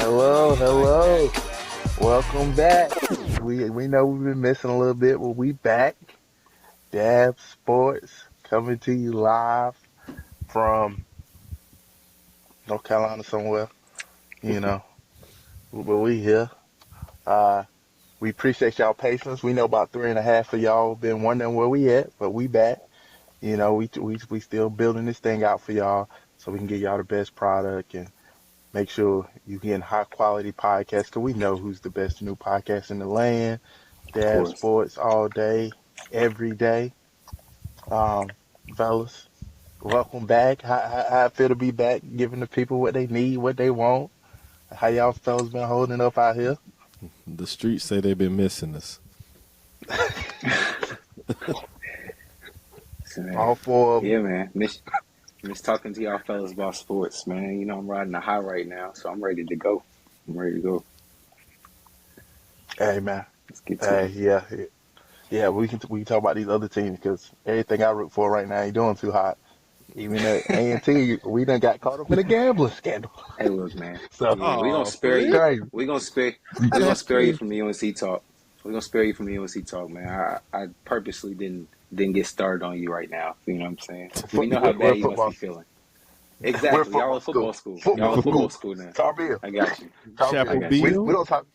Hello, hello. Welcome back. We know we've been missing a little bit, but we back. Dab Sports coming to you live from North Carolina somewhere, you know. But we here. Uh, we appreciate y'all patience. We know about 3.5 of y'all been wondering where we at, but we back. You know, we still building this thing out for y'all so we can get y'all the best product and make sure you get high quality podcasts because we know who's the best new podcast in the land. Of Dad course. Sports all day, every day. Um, Fellas, welcome back. How it feel to be back, giving the people what they need, what they want. How y'all fellas been holding up out here? The streets say they've been missing us. So, man, All four of them. yeah, man. Miss talking to y'all fellas about sports, man. You know, I'm riding a high right now, so I'm ready to go. I'm ready to go. Hey man, Let's get to hey it. yeah. We can talk about these other teams because everything I root for right now ain't doing too hot. Even at A&T, we done got caught up in a gambling scandal. Hey, look, man. So Yeah, we gonna Oh, for spare real? you. crazy. We gonna spare. We gonna That's spare you crazy. from the UNC talk. We gonna spare you from the UNC talk, man. I purposely didn't get started on you right now. You know what I'm saying? We know how We're a bad you must football. be feeling. We're a Exactly. Y'all football a football school. school. Y'all a Football football school. school now. Tar Heel. I got you. Tar I Heel. Chapel got you. We Bill? don't talk.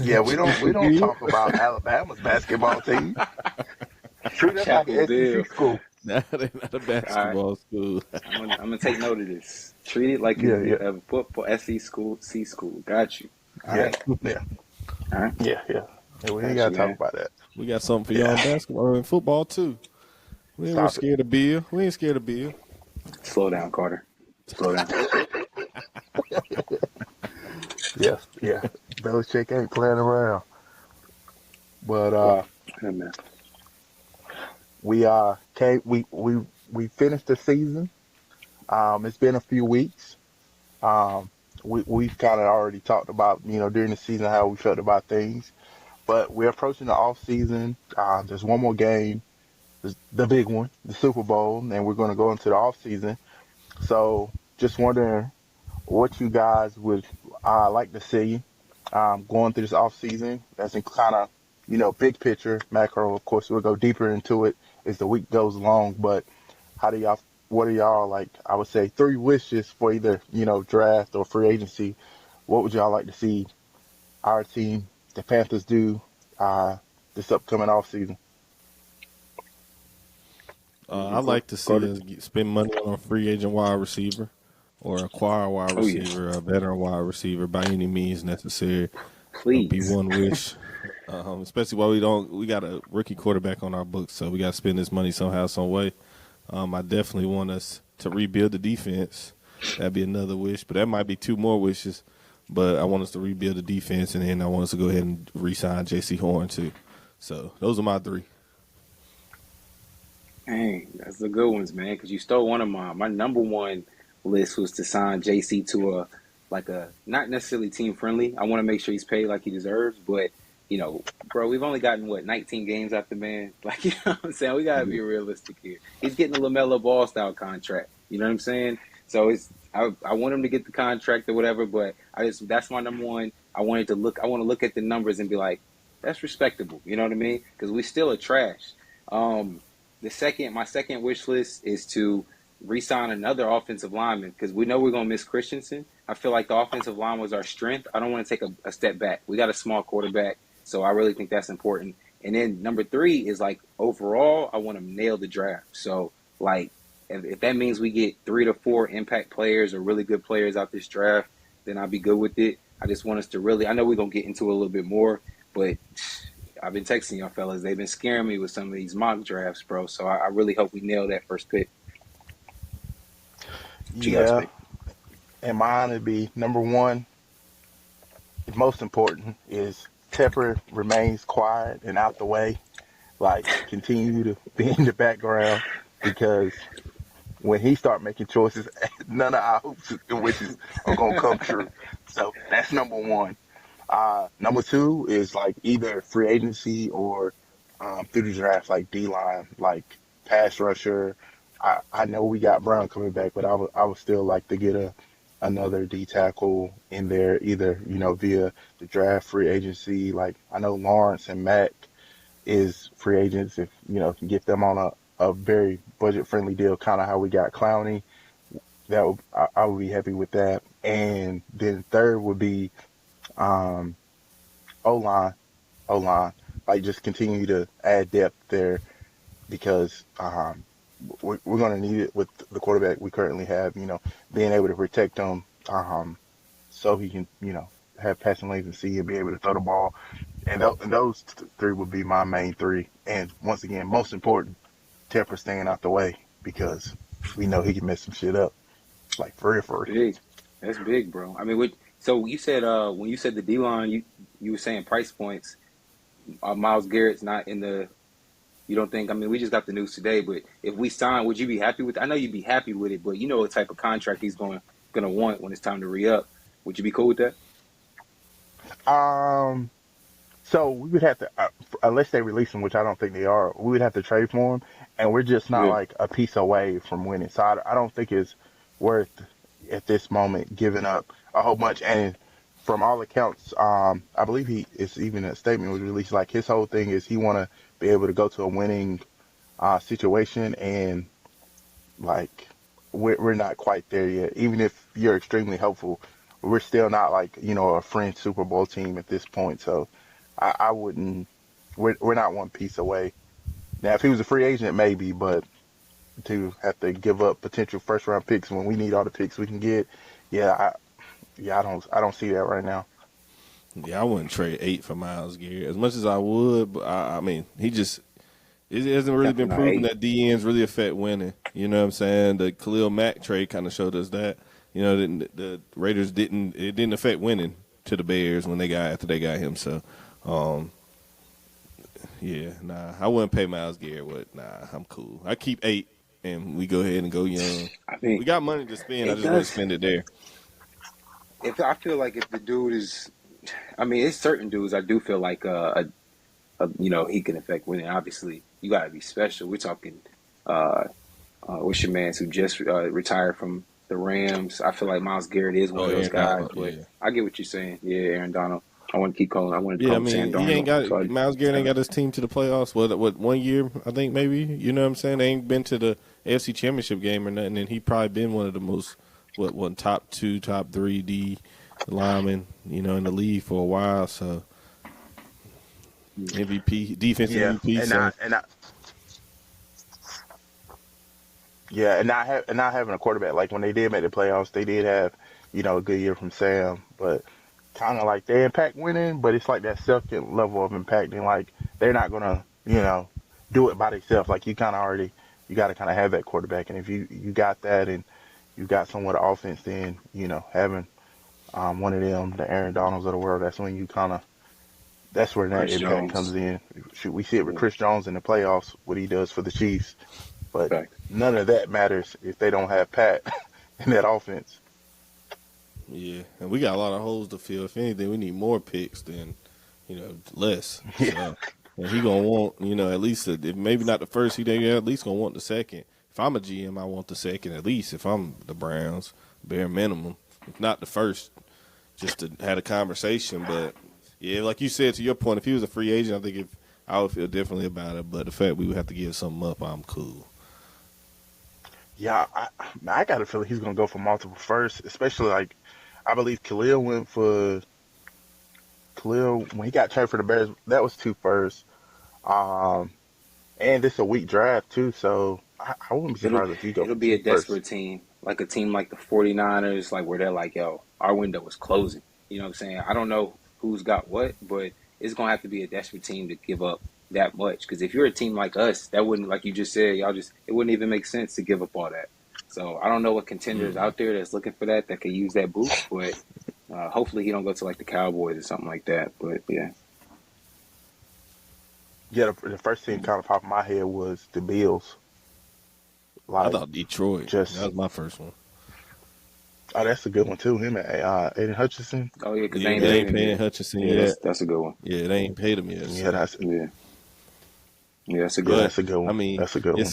Yeah, we Chapel don't Bill? talk about Alabama's basketball team. Treat us like Chapel an SEC Bill. school. Nah, they're not a All right. basketball school. I'm gonna take note of this. Treat it like Yeah, yeah, a football SC school, C school. Got you. All yeah, right. yeah, All right. yeah. We ain't Got gotta you, talk man. about that. We got something for y'all in Yeah, basketball and football too. We ain't stop it. scared of Bill. We ain't scared of Bill. Slow down, Carter. Slow down. Yes, yeah. Belichick ain't playing around. But Yeah, man. we we finished the season. It's been a few weeks. Um, we've kind of already talked about during the season how we felt about things. But we're approaching the off season. There's one more game, the big one, the Super Bowl, and we're going to go into the off season. So just wondering what you guys would like to see going through this off season. That's in kind of big picture, macro. Of course, we'll go deeper into it as the week goes along. But how do y'all? What are y'all like? I would say 3 wishes for either draft or free agency. What would y'all like to see our team, the Panthers, do uh, this upcoming off season? I like to see Carter. us spend money on a free agent wide receiver or acquire a wide Oh yeah. receiver, a veteran wide receiver by any means necessary. That'll be Please. one wish. Especially while we got a rookie quarterback on our books, so we got to spend this money somehow, some way. I definitely want us to rebuild the defense. That'd be another wish, but that might be 2 more wishes. But I want us to rebuild the defense, and then I want us to go ahead and re-sign J.C. Horn too. So those are my 3. Dang, that's the good ones, man. Because you stole one of mine. My number one list was to sign JC to a not necessarily team friendly. I want to make sure he's paid like he deserves, but bro, we've only gotten 19 games out the man. Like, you know what I'm saying? We gotta be realistic here. He's getting a LaMelo Ball style contract. You know what I'm saying? So I want him to get the contract or whatever, but that's my number one. I want to look at the numbers and be like, that's respectable. You know what I mean? Because we still are trash. Um, my second wish list is to re-sign another offensive lineman because we know we're gonna miss Christensen. I feel like the offensive line was our strength. I don't want to take a step back. We got a small quarterback, so I really think that's important. And then number 3 is like overall, I want to nail the draft. So like if that means we get 3 to 4 impact players or really good players out this draft, then I'll be good with it. I just want us to really. I know we're gonna get into it a little bit more, but I've been texting y'all fellas. They've been scaring me with some of these mock drafts, bro. So I really hope we nail that first pick. What you guys Yeah, think? and mine would be number one. The most important is Tepper remains quiet and out the way. Like continue to be in the background because when he start making choices, none of our hopes and wishes are gonna come true. So that's number one. Number two is like either free agency or through the draft, like D line, like pass rusher. I know we got Brown coming back, but I would still like to get another D tackle in there, either via the draft, free agency. Like I know Lawrence and Mack is free agents. If can get them on a very budget friendly deal, kind of how we got Clowney, I would be happy with that. And then third would be um, O line, O line. Like just continue to add depth there because we're going to need it with the quarterback we currently have. Being able to protect him so he can have passing lanes and see and be able to throw the ball. And those three would be my main three. And once again, most important, Tepper staying out the way because we know he can mess some shit up. Like for real. Big. That's big, bro. I mean, so you said when you said the D line, you were saying price points. Myles Garrett's not in the. You don't think? I mean, we just got the news today, but if we sign, would you be happy with? I know you'd be happy with it, but you know what type of contract he's gonna want when it's time to re-up. Would you be cool with that? So we would have to, unless they release him, which I don't think they are, we would have to trade for him, and we're just not Yeah. like a piece away from winning. So I don't think it's worth at this moment giving up a whole bunch. And from all accounts, I believe it's even a statement was released. Like his whole thing is he want to be able to go to a winning situation, and like we're not quite there yet. Even if you're extremely hopeful, we're still not like a fringe Super Bowl team at this point. So I wouldn't. We're not one piece away. Now, if he was a free agent, maybe, but to have to give up potential first round picks when we need all the picks we can get, I don't see that right now. Yeah, I wouldn't trade 8 for Myles Garrett as much as I would, but I mean, it hasn't really been Definitely proven not that DNs really affect winning. You know what I'm saying? The Khalil Mack trade kind of showed us that. The Raiders didn't affect winning to the Bears after they got him. So, I wouldn't pay Myles Garrett. I'm cool. I keep 8, and we go ahead and go young. I mean, We got money to spend. I it just want to does. spend it there. If I feel like if the dude is, I mean, it's certain dudes I do feel like he can affect winning. Obviously, you got to be special. We're talking, what's your man who just retired from the Rams? I feel like Myles Garrett is one of those Aaron guys. Donald, But yeah. I get what you're saying. Yeah, Aaron Donald. I want to keep calling. I want to Yeah, call I him Sam mean, he ain't Darnold. got Myles Garrett ain't got his team to the playoffs. What 1 year? I think maybe. You know what I'm saying? They ain't been to the AFC Championship game or nothing, and he probably been one of the most one top 2, top 3 D linemen in the league for a while. So MVP, defense MVP. And not having a quarterback. Like when they did make the playoffs, they did have a good year from Sam, but kind of like they impact winning, but it's like that second level of impacting. Like they're not gonna do it by themselves. Like you kind of already you got to kind of have that quarterback, and if you got that and you got somewhat of offense, then having one of them, the Aaron Donalds of the world, that's when that's where that Chris impact Jones. comes in. We see it with Chris Jones in the playoffs, what he does for the Chiefs, but Fact. none of that matters if they don't have Pat in that offense. Yeah, and we got a lot of holes to fill. If anything, we need more picks than less. Yeah. So, and he gonna want at least if maybe not the first, he at least gonna want the second. If I'm a GM, I want the second at least. If I'm the Browns, bare minimum. If not the first, just to have a conversation. But yeah, like you said, to your point, if he was a free agent, I think I would feel differently about it. But the fact we would have to give something up, I'm cool. Yeah, I got a feeling he's gonna go for multiple firsts, especially like I believe Khalil when he got traded for the Bears. That was 2 firsts. And it's a weak draft too, so I wouldn't be surprised if he go It'll for be a 2 firsts. desperate team, like a team like the 49ers, like where they're like, yo, our window is closing. You know what I'm saying? I don't know who's got what, but it's going to have to be a desperate team to give up that much. Because if you're a team like us, that wouldn't, like you just said, it wouldn't even make sense to give up all that. So I don't know what contenders out there that's looking for that could use that boost, but hopefully he don't go to like the Cowboys or something like that. But yeah. Yeah, the first team kind of popped in my head was the Bills. I Like, thought Detroit. just That was my first one. oh, that's a good one too. Him and Aiden Hutchinson. Oh yeah, because Yeah, they they ain't ain't paid him paying yet. Hutchinson Yeah, yet. that's a good one. Yeah, they ain't paid him yet. Yeah, So. Yeah, that's a good yeah, one. that's a good I one. mean, That's a good one.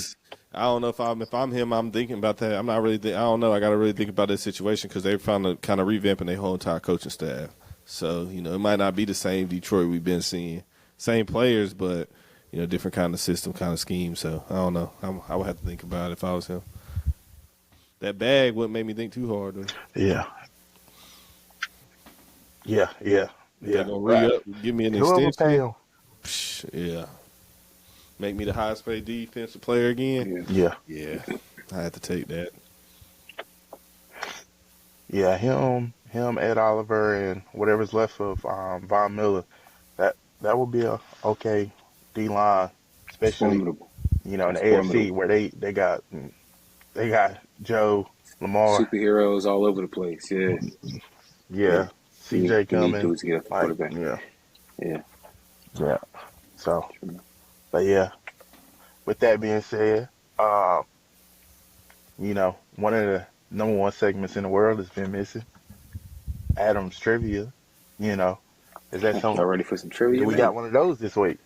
I don't know if I'm him. I'm thinking about that. I'm not really. I don't know. I got to really think about this situation because they're trying to kind of revamping their whole entire coaching staff. So it might not be the same Detroit we've been seeing. Same players, but different kind of system, kind of scheme. So I don't know. I would have to think about it if I was him. That bag wouldn't make me think too hard, though. Yeah. They're gonna re-up, give me an Whoever extension. pay him. Yeah. Make me the highest paid defensive player again. Yeah. I had to take that. Yeah, him, Ed Oliver, and whatever's left of Von Miller. That would be a okay D line, especially Formidable. in the AFC where they got Joe Lamar, superheroes all over the place. yeah. CJ coming, dudes to get a quarterback. Yeah. So, but yeah. With that being said, one of the number one segments in the world has been missing. Adam's trivia. Is that something? Y'all ready for some trivia? We got one of those this week.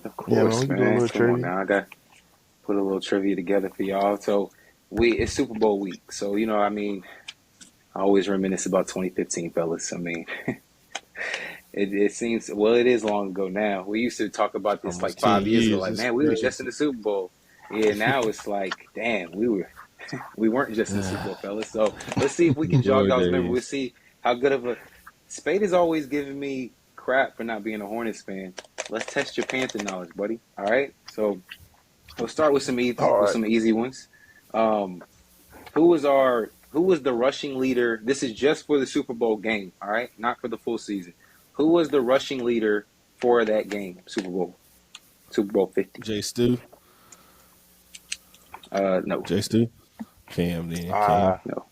Of course, we man. do a little Come on trivia. now, I got put a little trivia together for y'all. So it's Super Bowl week. So I always reminisce about 2015, fellas. It seems it is long ago now. We used to talk about this Almost like 5 years ago. years. Like, It's man, we were crazy. just in the Super Bowl. Yeah, now it's like, damn, we weren't just in the Super Bowl, fellas. So let's see if we can jog y'all's memory. We'll see how good of a Spade is always giving me crap for not being a Hornets fan. Let's test your Panther knowledge, buddy. All right. So we'll start with some easy ones. Who was the rushing leader? This is just for the Super Bowl game. All right, not for the full season. Who was the rushing leader for that game? Super Bowl 50. Jay Stu. No. Jay Stu. Cam then. No.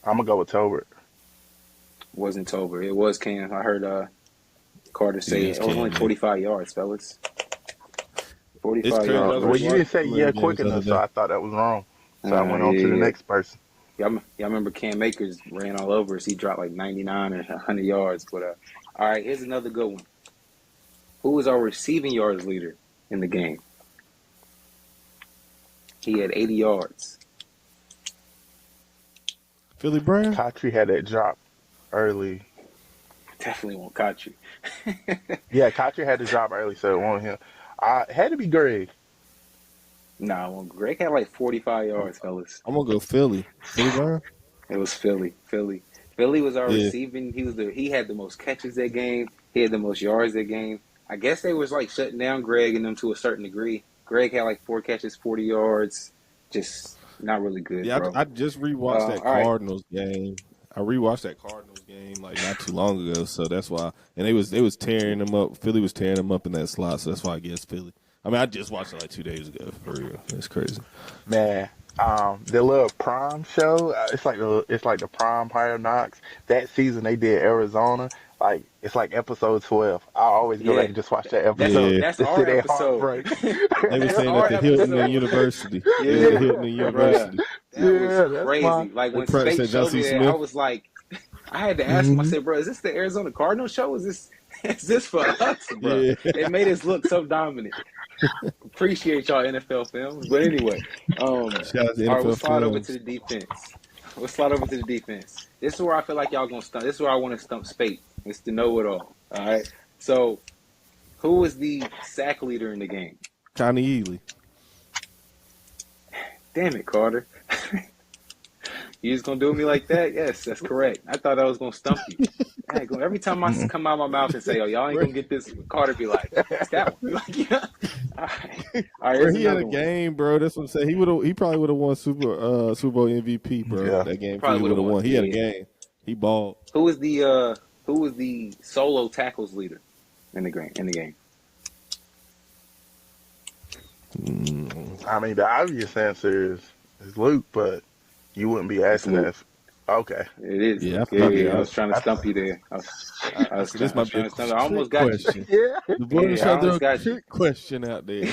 I'm gonna go with Tolbert. Wasn't Tober. It was Cam. I heard Carter say it was only 45 yards, fellas. 45 yards. Well, you didn't say quick enough, so I thought that was wrong. So I went on to the next person. Y'all remember Cam Akers ran all over us. He dropped like 99 or 100 yards. But all right, here's another good one. Who was our receiving yards leader in the game? He had 80 yards. Philly Brown? Kotri had that drop early. Definitely won't catch you. Yeah, Kotri had the drop early, so it won't him. It had to be Greg. Nah, well, Greg had like 45 yards, fellas. I'm gonna go Philly. Philly Brown? It was Philly. Philly was our receiving. He had the most catches that game. He had the most yards that game. I guess they was like shutting down Greg and them to a certain degree. Greg had like 4 catches, 40 yards. Just not really good. Yeah, bro. I just rewatched that Cardinals game. I rewatched that Cardinals game like not too long ago, so that's why. And they was tearing them up. Philly was tearing them up in that slot, so that's why I guess Philly. I just watched it like 2 days ago. For real, that's crazy. Man, the little Prime show. It's like the Prime Higher Knocks. That season they did Arizona. Like it's like episode 12. I always go back and just watch that episode. That's our episode. They were saying at the Hilton University. Yeah, the Hilton University. That was crazy. Like when Spade showed me that, I was like, I had to ask him. I said, "Bro, is this the Arizona Cardinals show? Is this for us, bro?" Yeah. It made us look so dominant. Appreciate y'all NFL films, but anyway, all right, we'll slide over to the defense. This is where I feel like y'all gonna stump. This is where I want to stump Spade. It's the know-it-all. All right. So, who was the sack leader in the game? Connie Ealy. Damn it, Carter. You just gonna do me like that? Yes, that's correct. I thought I was gonna stump you. Every time I come out of my mouth and say, "Oh, y'all ain't gonna get this," Carter be like, "It's that one." Like, yeah. All right. Bro, he had a game, bro. That's what I'm saying. He probably would have won Super Bowl MVP, bro. Yeah. That game probably would have won. He had a game. He balled. Who was the solo tackles leader in the game? The obvious answer is Luke, but you wouldn't be asking that. Okay. It is. Yeah, I was trying to stump you there. This might be a I almost got question. you. Yeah. The boy was trying to throw a you. trick question out there.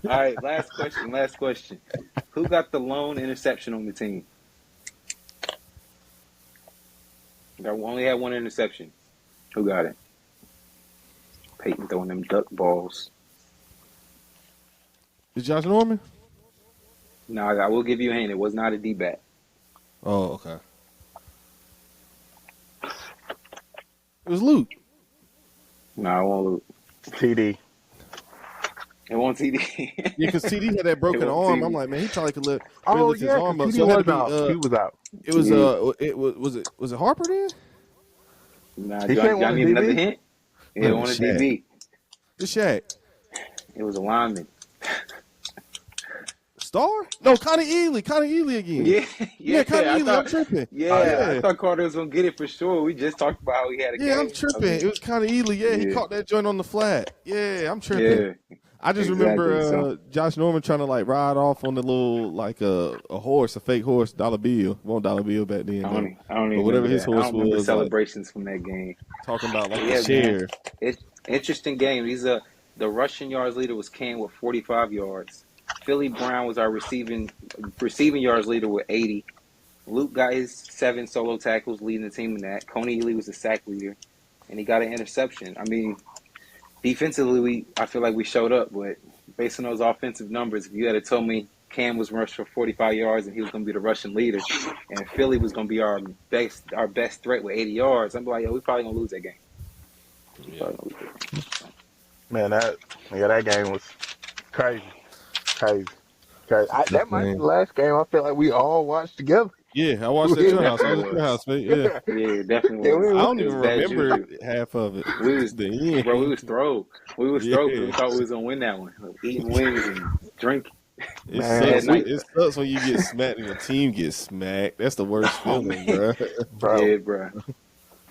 All right, last question. Who got the lone interception on the team? I only had one interception. Who got it? Peyton throwing them duck balls. Is Josh Norman? No, I will give you a hint. It was not a D-back. Oh, okay. It was Luke. No, I won't Luke. TD. It won't TD. Yeah, because TD had that broken arm. I'm like, man, he probably could lift his arm up. TD So it had to was be. out. He was out. It was was it Harper then? Nah, He do can't I want a need another DB? hint? Man, It was a DB. It's Shaq. It was a lineman. Star? No, Connie Ely. Connie Ely again. Yeah, Connie Ely. I'm tripping. I thought Carter was gonna get it for sure. We just talked about how he had a game. Yeah, I'm tripping. It was Connie Ely. Yeah, he caught that joint on the flat. Yeah, I'm tripping. Yeah, I just exactly, remember Josh Norman trying to like ride off on the little like a horse, a fake horse, $1 bill. Won't $1 bill back then. I don't even whatever remember his that. horse I don't remember was, celebrations from that game. Talking about like the share. It's interesting game. The rushing yards leader was Cam with 45 yards. Philly Brown was our receiving yards leader with 80. Luke got his 7 solo tackles, leading the team in that. Coney Ely was the sack leader, and he got an interception. I mean, defensively, I feel like we showed up, but based on those offensive numbers, if you had told me Cam was rushed for 45 yards and he was going to be the rushing leader, and Philly was going to be our best threat with 80 yards, I'm like, yo, we probably going to lose that game. Yeah. Man, that game was crazy. That might be the last game I feel like we all watched together. Yeah, I watched that your house. I was at your house, mate. Yeah, yeah, definitely. I don't even remember half of it. We was throwed. We was throwed because we thought we was gonna win that one. Like, eating wings and drinking. It sucks when you get smacked and your team gets smacked. That's the worst feeling, bro. Yeah, bro.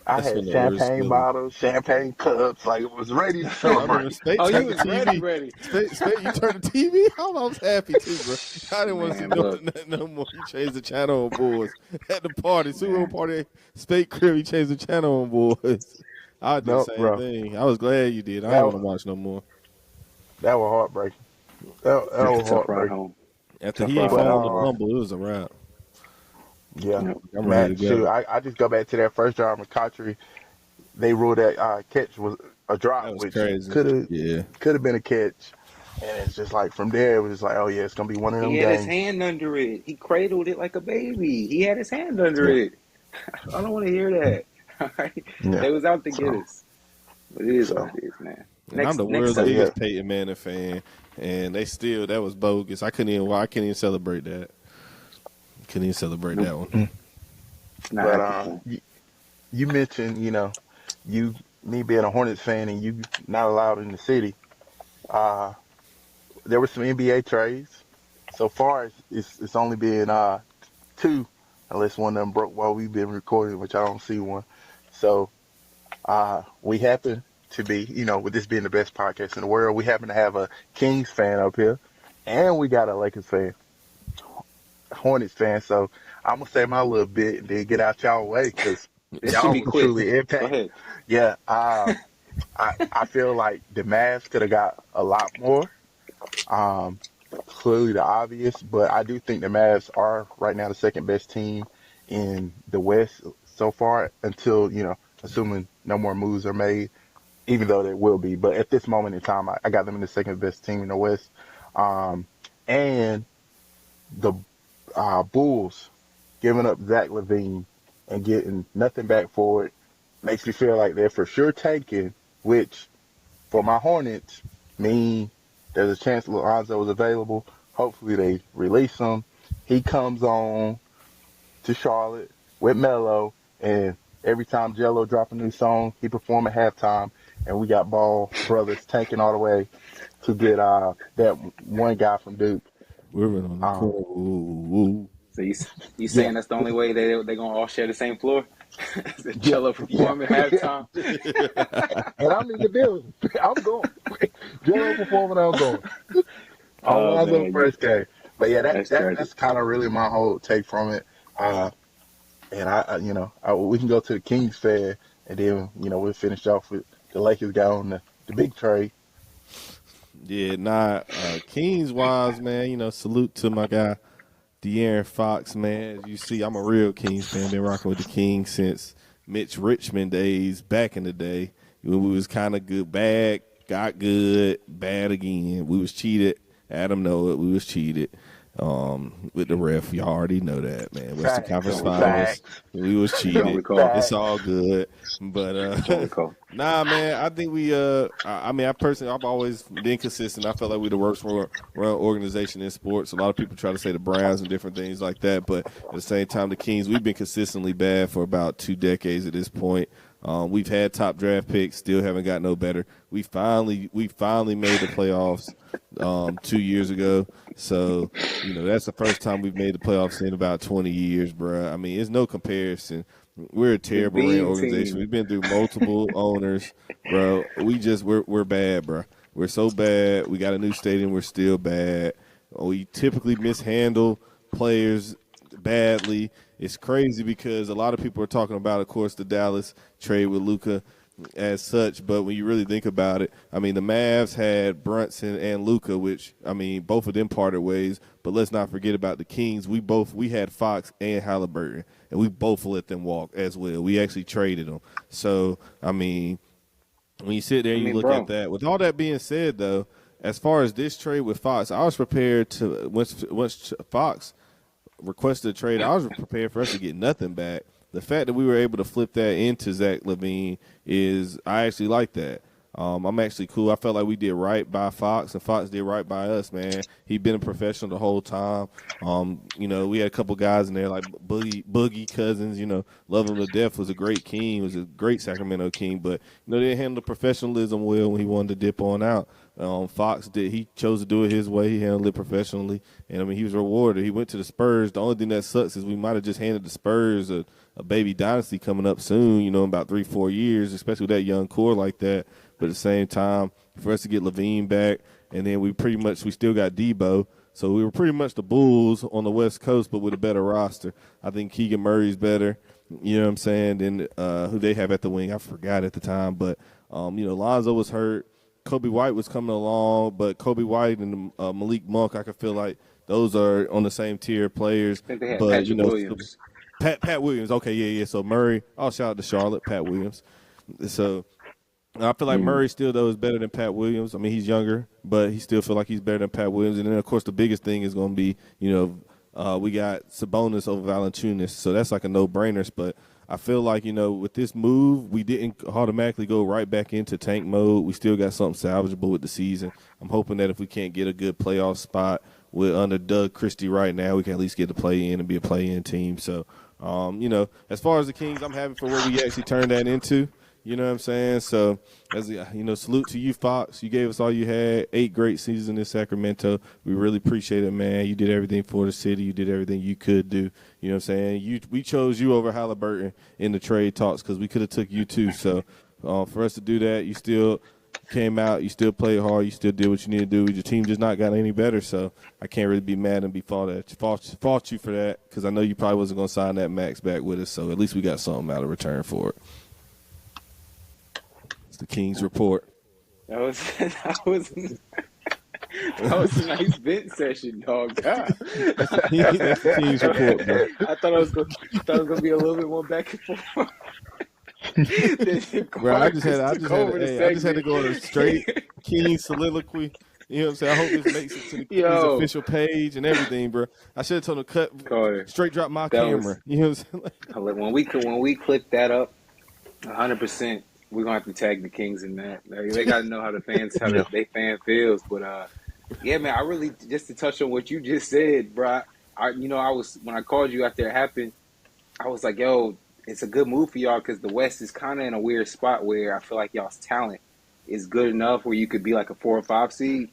I had champagne bottles, champagne cups, like it was ready to celebrate. You was ready. Spade, you turned the TV on? I was happy too, bro. I didn't want to see nothing no more. You changed the channel on boys. At the party, Super Bowl party, Spade crib, you changed the channel on boys. I did the same thing. I was glad you did. I don't want to watch no more. That was heartbreaking. That was heartbreaking. After he ain't found the fumble, it was a wrap. Yeah, I'm ready to go. I just go back to that first drive with McCautry. They ruled that catch was a drop, which could have been a catch. And it's just like from there, it was just like, oh yeah, it's gonna be one of them games. He had his hand under it. He cradled it like a baby. He had his hand under it. I don't want to hear that. All right? They was out to get us. But it is what it is, man. I'm the world's biggest Peyton Manning fan, and that was bogus. I couldn't even celebrate that. Couldn't even celebrate that one. But you mentioned, me being a Hornets fan and you not allowed in the city. There were some NBA trades. So far, it's only been 2, unless one of them broke while we've been recording, which I don't see one. So we happen to be, with this being the best podcast in the world, we happen to have a Kings fan up here, and we got a Lakers fan. Hornets fan, so I'm gonna say my little bit and then get out y'all way because y'all can truly impact. Yeah, I feel like the Mavs could have got a lot more. Clearly the obvious, but I do think the Mavs are right now the second best team in the West so far until assuming no more moves are made, even though there will be. But at this moment in time, I got them in the second best team in the West, and the Bulls giving up Zach LaVine and getting nothing back for it makes me feel like they're for sure tanking, which for my Hornets mean there's a chance Lonzo is available. Hopefully they release him. He comes on to Charlotte with Melo, and every time Jello drop a new song, he perform at halftime, and we got Ball brothers tanking all the way to get that one guy from Duke. We're on the cool. So you saying that's the only way they're gonna all share the same floor? Jello performing halftime. And I'm in the building. I'm going. Jello performing, I'm going. On the first game. But yeah, that's kind of really my whole take from it. And we can go to the Kings fan, and then we'll finish off with the Lakers guy on the big trade. Yeah, Kings wise, man, salute to my guy, De'Aaron Fox, man. As you see, I'm a real Kings fan. Been rocking with the Kings since Mitch Richmond days back in the day. When we was kind of good, bad, got good, bad again. We was cheated Adam know it. We was cheated with the ref. Y'all already know that, man. Western Facts. Conference Don't recall. Finals. We was Don't cheated. recall. It's Facts. all good. But Don't recall. nah, man, I think we I personally I've always been consistent. I felt like we're the worst run organization in sports. A lot of people try to say the Browns and different things like that, but at the same time the Kings, we've been consistently bad for about 2 decades at this point. We've had top draft picks, still haven't got no better. We finally made the playoffs 2 years ago. So, that's the first time we've made the playoffs in about 20 years, bro. I mean, it's no comparison. We're a terrible organization. We've been through multiple owners, bro. We're bad, bro. We're so bad. We got a new stadium. We're still bad. We typically mishandle players badly. It's crazy because a lot of people are talking about, of course, the Dallas trade with Luka as such. But when you really think about it, I mean, the Mavs had Brunson and Luka, which, I mean, both of them parted ways. But let's not forget about the Kings. We had Fox and Halliburton, and we both let them walk as well. We actually traded them. So, I mean, when you sit there and you look at that, with all that being said, though, as far as this trade with Fox, I was prepared to once Fox requested a trade, I was prepared for us to get nothing back. The fact that we were able to flip that into Zach LaVine I actually like that. I'm actually cool. I felt like we did right by Fox, and Fox did right by us, man. He'd been a professional the whole time. We had a couple guys in there like Boogie Cousins, love him to death, was a great king, was a great Sacramento king, but, they didn't handle the professionalism well when he wanted to dip on out. Fox he chose to do it his way. He handled it professionally, and I mean he was rewarded. He went to the Spurs. The only thing that sucks is we might have just handed the Spurs a baby dynasty coming up soon. In about 3-4 years, especially with that young core like that. But at the same time, for us to get LaVine back, and then we still got Debo. So we were pretty much the Bulls on the West Coast, but with a better roster. I think Keegan Murray's better. You know what I'm saying? Than who they have at the wing. I forgot at the time, but Lonzo was hurt. Kobe White was coming along, but Kobe White and Malik Monk, I could feel like those are on the same tier of players. I think they had but Patrick Williams. Pat Williams, okay, yeah. So Murray, shout out to Charlotte, Pat Williams. So I feel like Murray still though is better than Pat Williams. I mean, he's younger, but he still feel like he's better than Pat Williams. And then of course the biggest thing is going to be, we got Sabonis over Valanciunas, so that's like a no-brainer. But I feel like, with this move, we didn't automatically go right back into tank mode. We still got something salvageable with the season. I'm hoping that if we can't get a good playoff spot under Doug Christie right now, we can at least get to play in and be a play-in team. So, as far as the Kings, I'm happy for what we actually turned that into. You know what I'm saying? So, salute to you, Fox. You gave us all you had. 8 great seasons in Sacramento. We really appreciate it, man. You did everything for the city. You did everything you could do. You know what I'm saying? We chose you over Halliburton in the trade talks because we could have took you too. So, for us to do that, you still came out. You still played hard. You still did what you need to do. Your team just not got any better. So, I can't really be mad and be fault you for that because I know you probably wasn't going to sign that max back with us. So, at least we got something out of return for it. The Kings report. That was a nice vent session, dog. God. That's the Kings report, bro. I thought it was gonna be a little bit more back and forth. Bro, I just had to go on a straight Kings soliloquy. You know what I'm saying? I hope this makes it to the Kings official page and everything, bro. I should have told him to cut straight drop my camera. You know what I'm saying? When we click that up, 100%. We're gonna have to tag the Kings in that. They gotta know how the fans they fan feels. But yeah, man, I really just to touch on what you just said, bro. I was when I called you after it happened, I was like, yo, it's a good move for y'all because the West is kind of in a weird spot where I feel like y'all's talent is good enough where you could be like a 4 or 5 seed.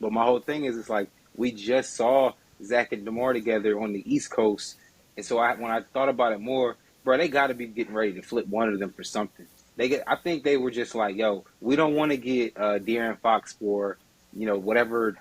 But my whole thing is, it's like we just saw Zach and DeMar together on the East Coast, and so when I thought about it more, bro, they got to be getting ready to flip one of them for something. I think they were just like, yo, we don't want to get De'Aaron Fox for, whatever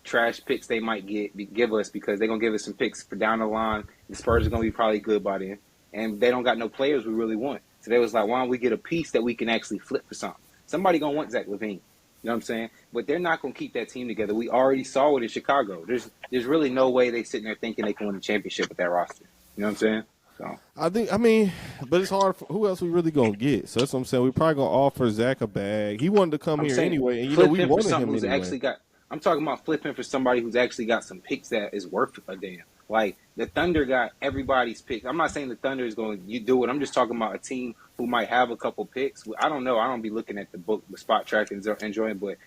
trash picks they might give us because they're going to give us some picks for down the line. The Spurs are going to be probably good by then. And they don't got no players we really want. So they was like, why don't we get a piece that we can actually flip for something? Somebody going to want Zach LaVine. You know what I'm saying? But they're not going to keep that team together. We already saw it in Chicago. There's really no way they sitting there thinking they can win a championship with that roster. You know what I'm saying? So But it's hard. Who else we really gonna get? So that's what I'm saying. We probably gonna offer Zach a bag. He wanted to come here anyway, and we wanted him anyway. I'm talking about flipping for somebody who's actually got some picks that is worth a damn. Like the Thunder got everybody's picks. I'm not saying the Thunder is going to do it. I'm just talking about a team who might have a couple picks. I don't know. I don't be looking at the spot track and enjoying, but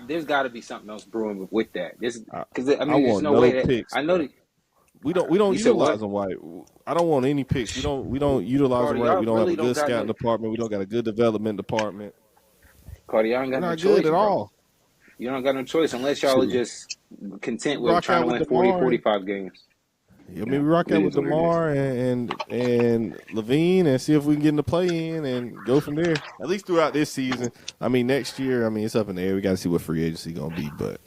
there's got to be something else brewing with that. Because I I mean, there's want no no way that picks, I know bro. that We don't you said utilize what? them right. I don't want any picks. We don't utilize Carter, them right. y'all We don't have really a don't good got scouting no. department. We don't got a good development department. Carter, y'all ain't We're got no not good choice, at bro. all. You don't got no choice unless y'all are Shit. just content We with rock trying out to with win 40, DeMar. 45 games. I mean, we rock It out is with what it is. DeMar and Levine and see if we can get in the play in and go from there. At least throughout this season. I mean, next year, I mean, it's up in the air. We got to see what free agency gonna be. But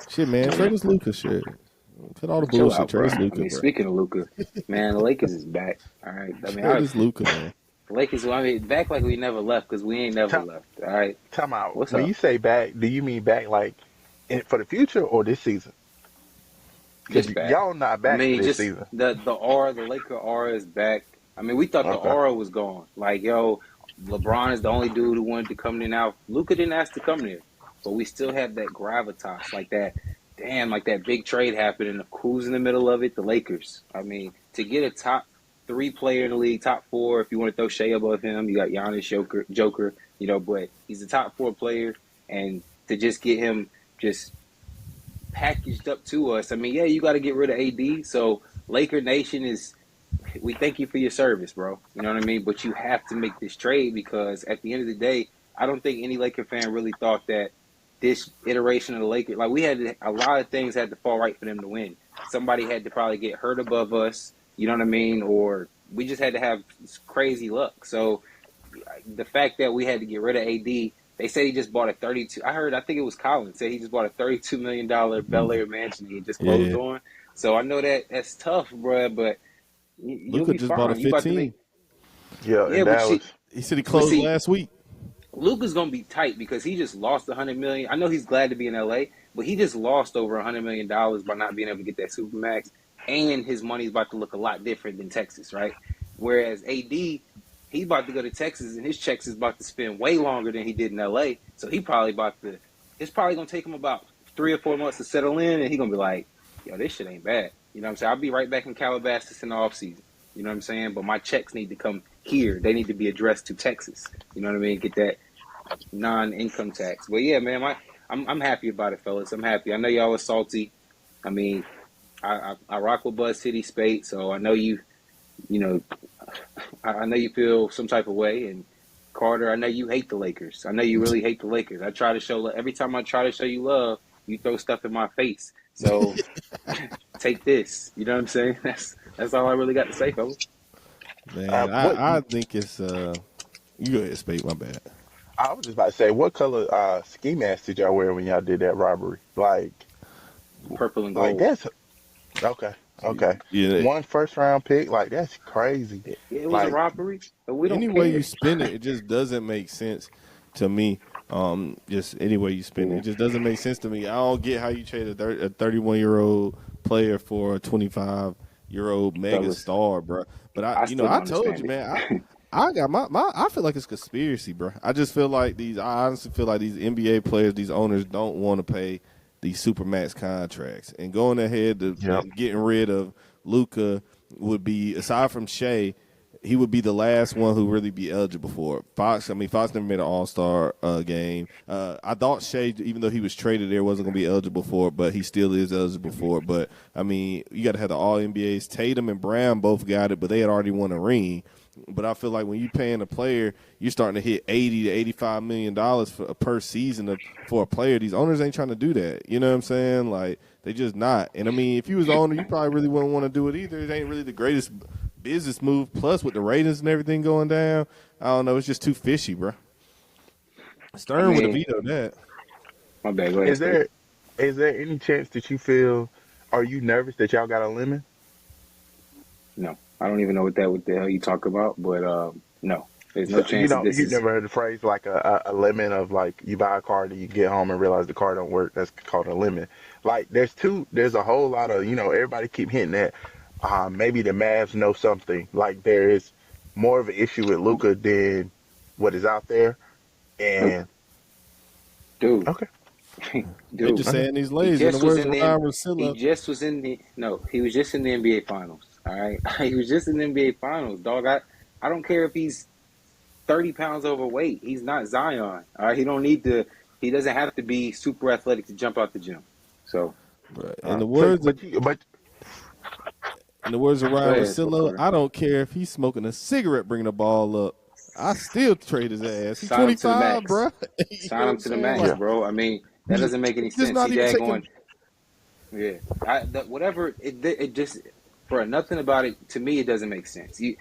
shit, man, trade us Luka. Shit, cut all the Chill bullshit. out, Trade bro. us I Luka, mean, bro. speaking of Luka, man, the Lakers is back. All right. I mean, Trade us Luka, man. the Lakers. I mean, back like we never left because we ain't never Time, left. All right. time out. What's When up? you say back, do you mean back like for the future or this season? Because Just back. y'all not I back for mean, this just season. the aura, the Laker aura is back. I mean, we thought the Okay. aura was gone. Like, yo, LeBron is the only dude who wanted to come in. Now, Luka didn't ask to come there, but we still have that gravitas, like that. Damn, like that big trade happened, and who's in the middle of it? The Lakers. I mean, to get a top 3 player in the league, top 4, if you want to throw Shea above him, you got Giannis, Joker, but he's a top 4 player, and to just get him just packaged up to us. I mean, yeah, you got to get rid of AD. So Laker Nation we thank you for your service, bro. You know what I mean? But you have to make this trade because at the end of the day, I don't think any Laker fan really thought that this iteration of the Lakers, like a lot of things had to fall right for them to win. Somebody had to probably get hurt above us. You know what I mean? Or we just had to have crazy luck. So the fact that we had to get rid of AD, they said he just bought a 32. I think it was Colin said he just bought a $32 million Bel Air mansion he just closed Yeah, on. So I know that's tough, bro. But you'll Luka be just bought a fine. You about to make 15. Yeah, yeah, and that was He said he but closed see, last week. Luka's gonna be tight because he just lost $100 million. I know he's glad to be in LA, but he just lost over $100 million by not being able to get that supermax, and his money's about to look a lot different than Texas, right? Whereas AD, he's about to go to Texas, and his checks is about to spend way longer than he did in LA. So he probably it's probably gonna take him about 3 or 4 months to settle in, and he's gonna be like, "Yo, this shit ain't bad." You know what I'm saying? I'll be right back in Calabasas in the offseason. You know what I'm saying? But my checks need to come here. They need to be addressed to Texas. You know what I mean? Get that non-income tax. But yeah, man, I'm happy about it, fellas. I'm happy. I know y'all was salty. I mean, I rock with Buzz City Spate, so I know you know, I know you feel some type of way. And Carter, I know you hate the Lakers. I know you really hate the Lakers. I try to show every time I try to show you love, you throw stuff in my face. So take this. You know what I'm saying? That's all I really got to say, fellas. Man, what I think it's you go ahead, Spade, my bad. I was just about to say. What color ski mask did y'all wear when y'all did that robbery? Purple and Like gold. that's okay. Okay, Yeah, one first round pick. Like that's crazy. It was a Like robbery, but we don't any way care. you spin it, it just doesn't make sense to me. Just any way you spin it, it just doesn't make sense to me. I don't get how you trade a 31-year-old player for a 25-year-old mega Fellas, star, bro. But I still don't I told understand you, man. it. I got I feel like it's conspiracy, bro. I just feel like I honestly feel like these NBA players, these owners don't want to pay these supermax contracts, and going ahead to yep. and getting rid of Luka would be, aside from Shea, he would be the last one who really be eligible for it. Fox never made an All-Star game. I thought Shea, even though he was traded there, wasn't going to be eligible for it, but he still is eligible for it. But, I mean, you got to have the All-NBAs. Tatum and Brown both got it, but they had already won a ring. But I feel like when you're paying a player, you're starting to hit $80 to $85 million per season for a player. These owners ain't trying to do that. You know what I'm saying? Like, they just not. And, I mean, if you was the owner, you probably really wouldn't want to do it either. It ain't really the greatest business move. Plus, with the ratings and everything going down, I don't know. It's just too fishy, bro. I Stern would have mean, vetoed that. my bad. Go ahead, Is Spade. there any chance that you feel? Are you nervous that y'all got a lemon? No, I don't even know what the hell you talk about, but no, there's no You chance that know, this you is. never heard the phrase like a lemon of like you buy a car and you get home and realize the car don't work. That's called a lemon. Like there's a whole lot of everybody keep hitting that. Maybe the Mavs know something. Like there is more of an issue with Luca than what is out there. Nope, And dude. okay, They Dude, just saying he's he lazy. In the just was words in of the Ryan he Russillo. just was in the no, he was just in the NBA Finals. All right, he was just in the NBA Finals, dog. I don't care if he's 30 pounds overweight. He's not Zion. All right, he don't need to. He doesn't have to be super athletic to jump out the gym. So But So, in the words of go Ryan ahead, Russillo, Booker. I don't care if he's smoking a cigarette bringing the ball up. I still trade his ass. He's Sign him to the 25, max. bro. You know Sign what him I'm to the saying? max, Like, yeah, bro. I mean, that he's doesn't make any just sense. not He even taking. daggone. Yeah, whatever it just for nothing about it to me it doesn't make sense. You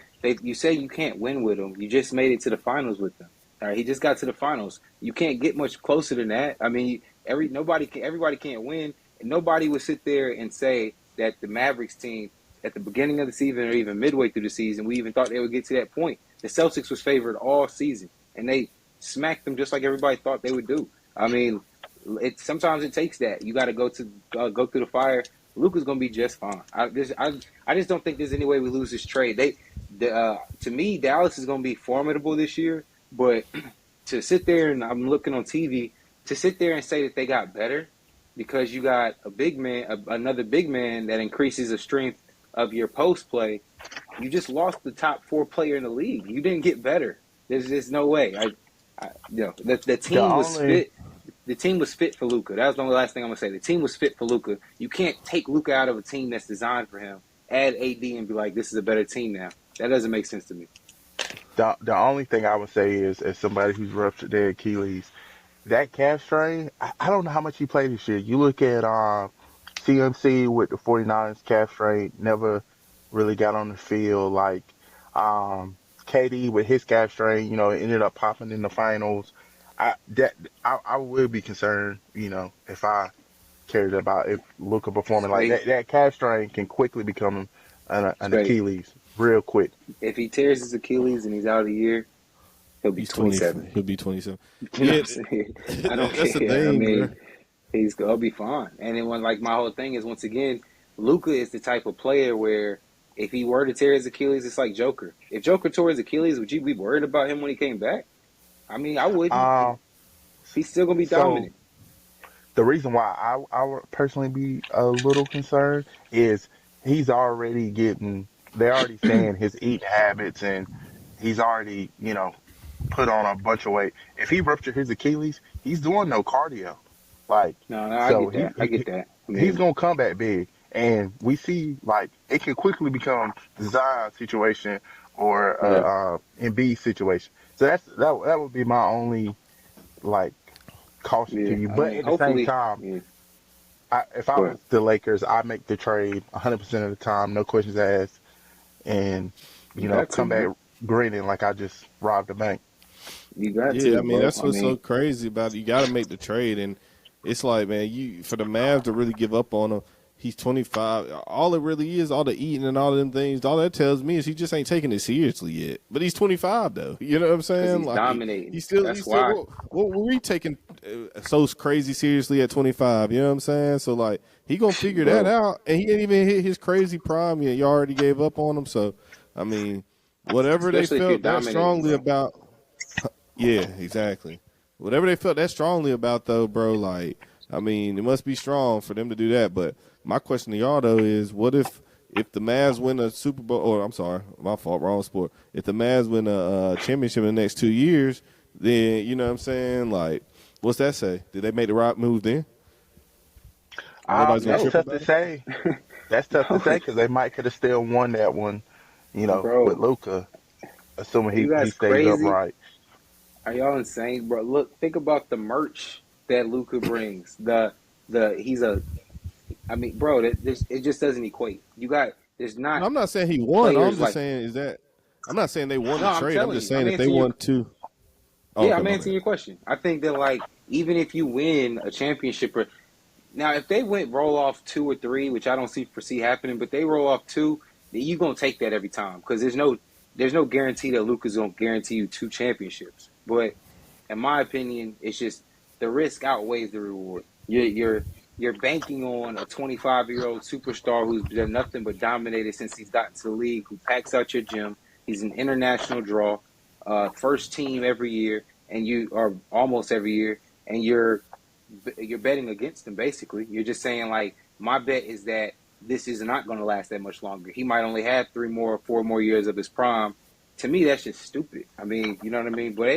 say you can't win with him. You just made it to the finals with him. All right, he just got to the finals. You can't get much closer than that. I mean, everybody can't win, and nobody would sit there and say that the Mavericks team at the beginning of the season or even midway through the season, we even thought they would get to that point. The Celtics was favored all season, and they smacked them just like everybody thought they would do. I mean, sometimes it takes that. You got to go through the fire. Luka's gonna be just fine. I just don't think there's any way we lose this trade. To me, Dallas is gonna be formidable this year. But to sit there and I'm looking on TV to sit there and say that they got better because you got a big man, another big man that increases the strength of your post play. You just lost the top 4 player in the league. You didn't get better. There's just no way. The the team was only fit. The team was fit for Luka. That was the only last thing I'm gonna say. The team was fit for Luka. You can't take Luka out of a team that's designed for him, add AD, and be like, "This is a better team now." That doesn't make sense to me. the only thing I would say is, as somebody who's ruptured their Achilles, that calf strain, I don't know how much he played this year. You look at CMC with the 49ers calf strain, never really got on the field. Like KD with his calf strain, ended up popping in the finals. I would be concerned, if I cared about if Luka performing like Spade, that. That calf strain can quickly become an Spade. Achilles real quick. If he tears his Achilles and he's out a year, he'll be He's 20. 27. He'll be 27. You know what Yeah, I'm saying? I don't that's the care. I thing, bro. mean, he'll be fine. And then like my whole thing is once again, Luka is the type of player where if he were to tear his Achilles, it's like Joker. If Joker tore his Achilles, would you be worried about him when he came back? I mean, I wouldn't. Um, He's still gonna be so dominant. the reason why I would personally be a little concerned is he's already getting, they're already saying his eating habits and he's already, put on a bunch of weight. If he ruptured his Achilles, he's doing no cardio. Like, No, I so get that. I get that. I he's mean, going to come back big. And we see, like, it can quickly become the Zion situation or yeah. Embiid situation. So that would be my only, like, caution to Yeah. you. I But mean, at the same hopefully, time, yeah. if I Go ahead. was the Lakers, I'd make the trade 100% of the time, no questions asked, and You got to, come back man. grinning like I just robbed a bank. You got Yeah, I to, mean bro. that's I what's so mean, crazy about it. You got to make the trade, and it's like, man, you for the Mavs to really give up on him. He's 25. All it really is, all the eating and all of them things. All that tells me is he just ain't taking it seriously yet. But he's 25 though. You know what I'm because saying? he's Like dominating. he's That's still. why. What were we taking so crazy seriously at 25? You know what I'm saying? So like he gonna figure that Bro, out, and he ain't even hit his crazy prime yet. You already gave up on him. So I mean, whatever they especially if you're felt that dominating, strongly bro. about. Yeah, exactly. Whatever they felt that strongly about, though, bro, like, I mean, it must be strong for them to do that. But my question to y'all, though, is what if the Mavs win a Super Bowl, or I'm sorry, my fault, wrong sport. If the Mavs win a championship in the next 2 years, then, you know what I'm saying? Like, what's that say? Did they make the right move then? Nobody's going to That's No, trip tough to about it? say. That's tough to no, say because they might could have still won that one, with bro. Luca, assuming Are you he guys stays crazy? upright. Are y'all insane, bro? Look, think about the merch that Luka brings. He's a. I mean, bro, it just doesn't equate. There's No, not I'm not saying he won. All I'm players just like. saying is that I'm not saying they won No, the I'm trade. I'm telling just you. I'm saying if they answering your. won two. Oh, Yeah, okay, I'm my answering bad. your question. I think that like even if you win a championship, or now if they went roll off 2 or 3, which I don't foresee happening, but they roll off 2, then you gonna take that every time because there's no guarantee that Luka's gonna guarantee you 2 championships. But in my opinion, it's just the risk outweighs the reward. You're banking on a 25-year-old superstar who's done nothing but dominated since he's gotten to the league, who packs out your gym. He's an international draw, first team every year, and you are almost every year, and you're you're betting against him. Basically, you're just saying like my bet is that this is not going to last that much longer. He might only have 4 more years of his prime. To me, that's just stupid. I mean, you know what I mean? But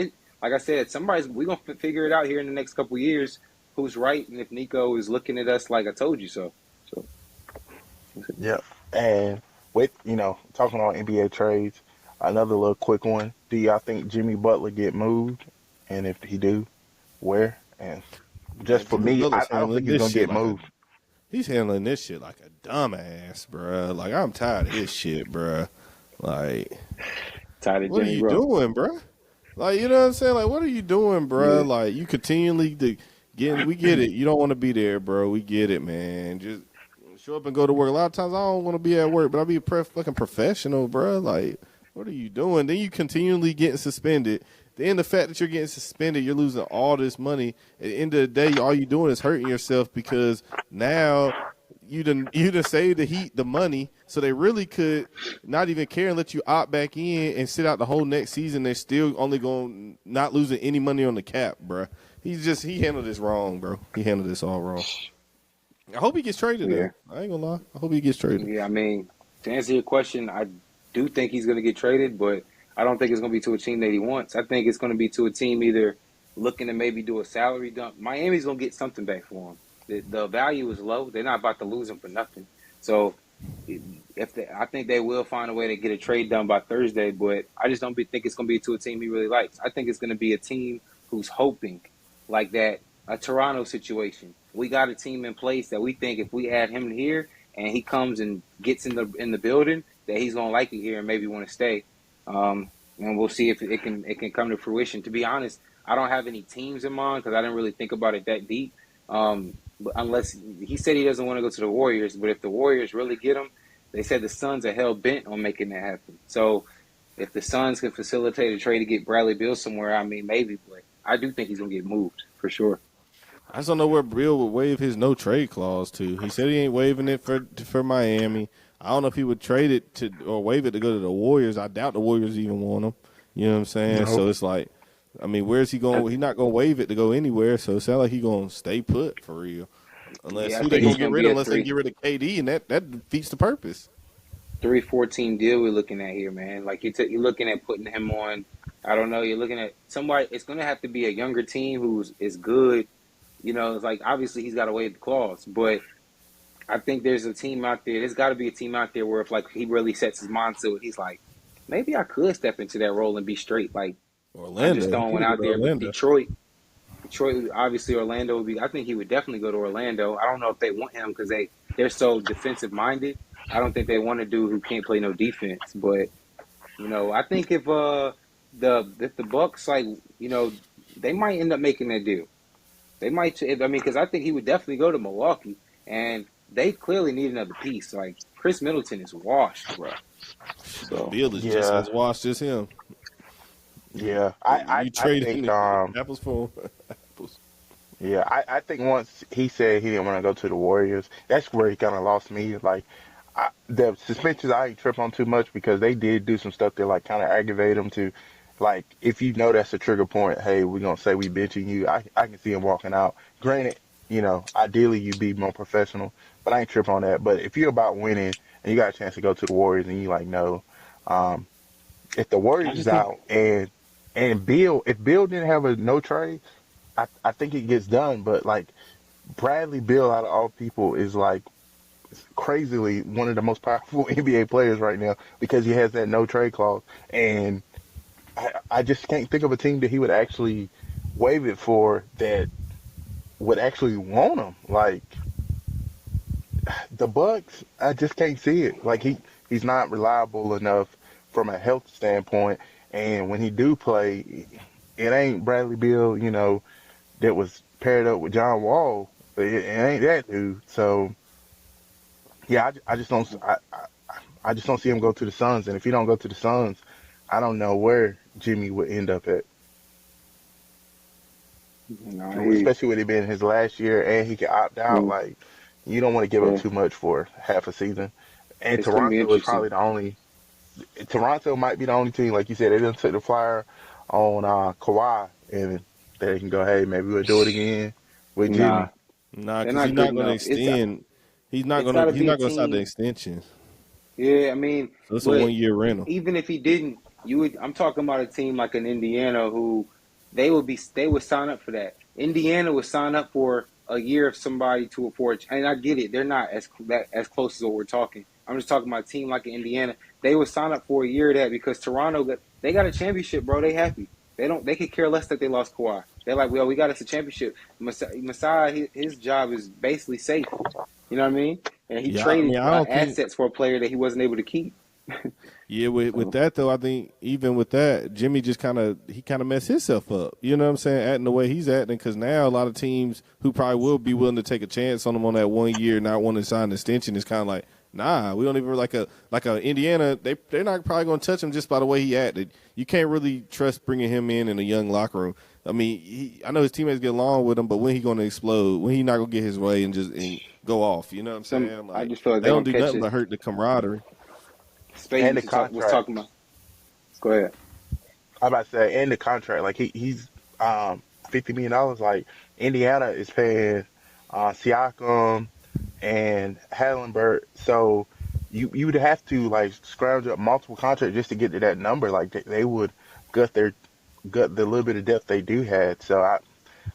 like I said, we're gonna figure it out here in the next couple of years. Who's right, and if Nico is looking at us like I told you so. So Yeah. And with, talking on NBA trades, another little quick one. Do y'all think Jimmy Butler get moved? And if he do, where? And just Man, for Jimmy me, I, Butler's I don't think handling he's this gonna shit get like a moved. he's handling this shit like a dumbass, bruh. Like I'm tired of his shit, bruh. Like, tired of what are Jimmy, you bro. doing, bruh? Like, you know what I'm saying? Like, what are you doing, Yeah, bruh? Like, you continually we get it. You don't want to be there, bro. We get it, man. Just show up and go to work. A lot of times I don't want to be at work, but I'll be a fucking professional, bruh. Like, what are you doing? Then you continually getting suspended. Then the fact that you're getting suspended, you're losing all this money. At the end of the day, all you're doing is hurting yourself because now you done saved the money, so they really could not even care and let you opt back in and sit out the whole next season. They're still only going not losing any money on the cap, bro. He handled this wrong, bro. He handled this all wrong. I hope he gets traded yeah, though. I ain't gonna lie. I hope he gets traded. yeah. I mean, to answer your question, I do think he's going to get traded, but I don't think it's going to be to a team that he wants. I think it's going to be to a team either looking to maybe do a salary dump. Miami's going to get something back for him. The value is low. They're not about to lose him for nothing. So I think they will find a way to get a trade done by Thursday, but I just don't think it's going to be to a team he really likes. I think it's going to be a team who's hoping like that, a Toronto situation. We got a team in place that we think if we add him here and he comes and gets in the building, that he's going to like it here and maybe want to stay. And we'll see if it can come to fruition. To be honest, I don't have any teams in mind because I didn't really think about it that deep. But unless he said he doesn't want to go to the Warriors, but if the Warriors really get him, they said the Suns are hell bent on making that happen. So if the Suns can facilitate a trade to get Bradley Beal somewhere, I mean maybe, but I do think he's gonna get moved for sure. I just don't know where Bill would waive his no trade clause to. He said he ain't waiving it for Miami. I don't know if he would trade it to or waive it to go to the Warriors. I doubt the Warriors even want him. You know what I'm saying? No. So it's like, I mean, where's he going? He's not going to waive it to go anywhere. So it sounds like he's going to stay put for real. Unless Yeah, I who they think going it's to get gonna rid be of? a Unless they get rid of KD, and that defeats the purpose. 3-14 deal we're looking at here, man. Like you're looking at putting him on. I don't know. You're looking at somebody. It's gonna have to be a younger team who's is good. You know, it's like obviously he's got to waive the clause, but I think there's a team out there. There's got to be a team out there where if like he really sets his mind to it, he's like, maybe I could step into that role and be straight. Like I'm just Orlando. He throwing one could go out to there, but Orlando. Detroit, obviously Orlando would be. I think he would definitely go to Orlando. I don't know if they want him because they're so defensive minded. I don't think they want a dude who can't play no defense. But I think if the Bucks they might end up making that deal. They might. I mean, because I think he would definitely go to Milwaukee, and they clearly need another piece. Like Chris Middleton is washed, bro. So Bill is just Yeah, as washed as him. yeah. You I think traded apples for apples. yeah, I think once he said he didn't want to go to the Warriors, that's where he kind of lost me. Like the suspensions, I ain't trip on too much because they did do some stuff that like kind of aggravate him to, like if you know that's a trigger point. Hey, we're gonna say we benching you. I can see him walking out. Granted, ideally you be more professional, but I ain't trip on that. But if you're about winning and you got a chance to go to the Warriors and you like no, um, if the I Warriors is just think out and if Bill didn't have a no trade, I think it gets done. But like Bradley Bill, out of all people, is like crazily one of the most powerful NBA players right now because he has that no trade clause, and I just can't think of a team that he would actually waive it for that would actually want him. Like the Bucks, I just can't see it. Like he's not reliable enough from a health standpoint, and when he do play, it ain't Bradley Beal, that was paired up with John Wall. It ain't that dude. So yeah, I just don't. I just don't see him go to the Suns. And if he don't go to the Suns, I don't know where Jimmy would end up at. I hear you. Especially with it being his last year and he can opt out. Mm, Like you don't want to give up yeah, too much for half a season. And it's gonna be Toronto is interesting. probably the only. Toronto might be the only team, like you said, they didn't take the flyer on Kawhi, and they can go, hey, maybe we'll do it again. with Nah, Jimmy. Nah, they're because he's not good not going to enough. extend. He's not It's going got to. to He's be a not going to sign the team. extension. Yeah, I mean, So it's a but 1-year rental. even if he didn't, you would. I'm talking about a team like an Indiana who they would sign up for that. Indiana would sign up for a year of somebody to a forge, and I get it. They're not as close as what we're talking. I'm just talking about a team like Indiana. They would sign up for a year of that because they got a championship, bro. They happy. They could care less that they lost Kawhi. They're like, well, we got us a championship. Masai, his job is basically safe. You know what I mean? And he Yeah, I traded mean, I don't think. assets for a player that he wasn't able to keep. Yeah, with So, that though, I think even with that, Jimmy just kind of messed himself up. You know what I'm saying? Acting the way he's acting, because now a lot of teams who probably will be willing to take a chance on him on that 1 year, not want to sign an extension, is kind of like, nah, we don't even like a Indiana. They're not probably going to touch him just by the way he acted. You can't really trust bringing him in a young locker room. I mean, I know his teammates get along with him, but when he going to explode? When he not going to get his way and go off? You know what I'm saying? I Like, just feel like they they're don't gonna do catch nothing it. but hurt the camaraderie. Spade And the was contract. talking about. Go ahead. I'm about to say, and the contract. Like he's $50 million. Like Indiana is paying Siakam and Hallenberg. So you would have to like scrounge up multiple contracts just to get to that number. Like they would gut their gut the little bit of depth they do had. So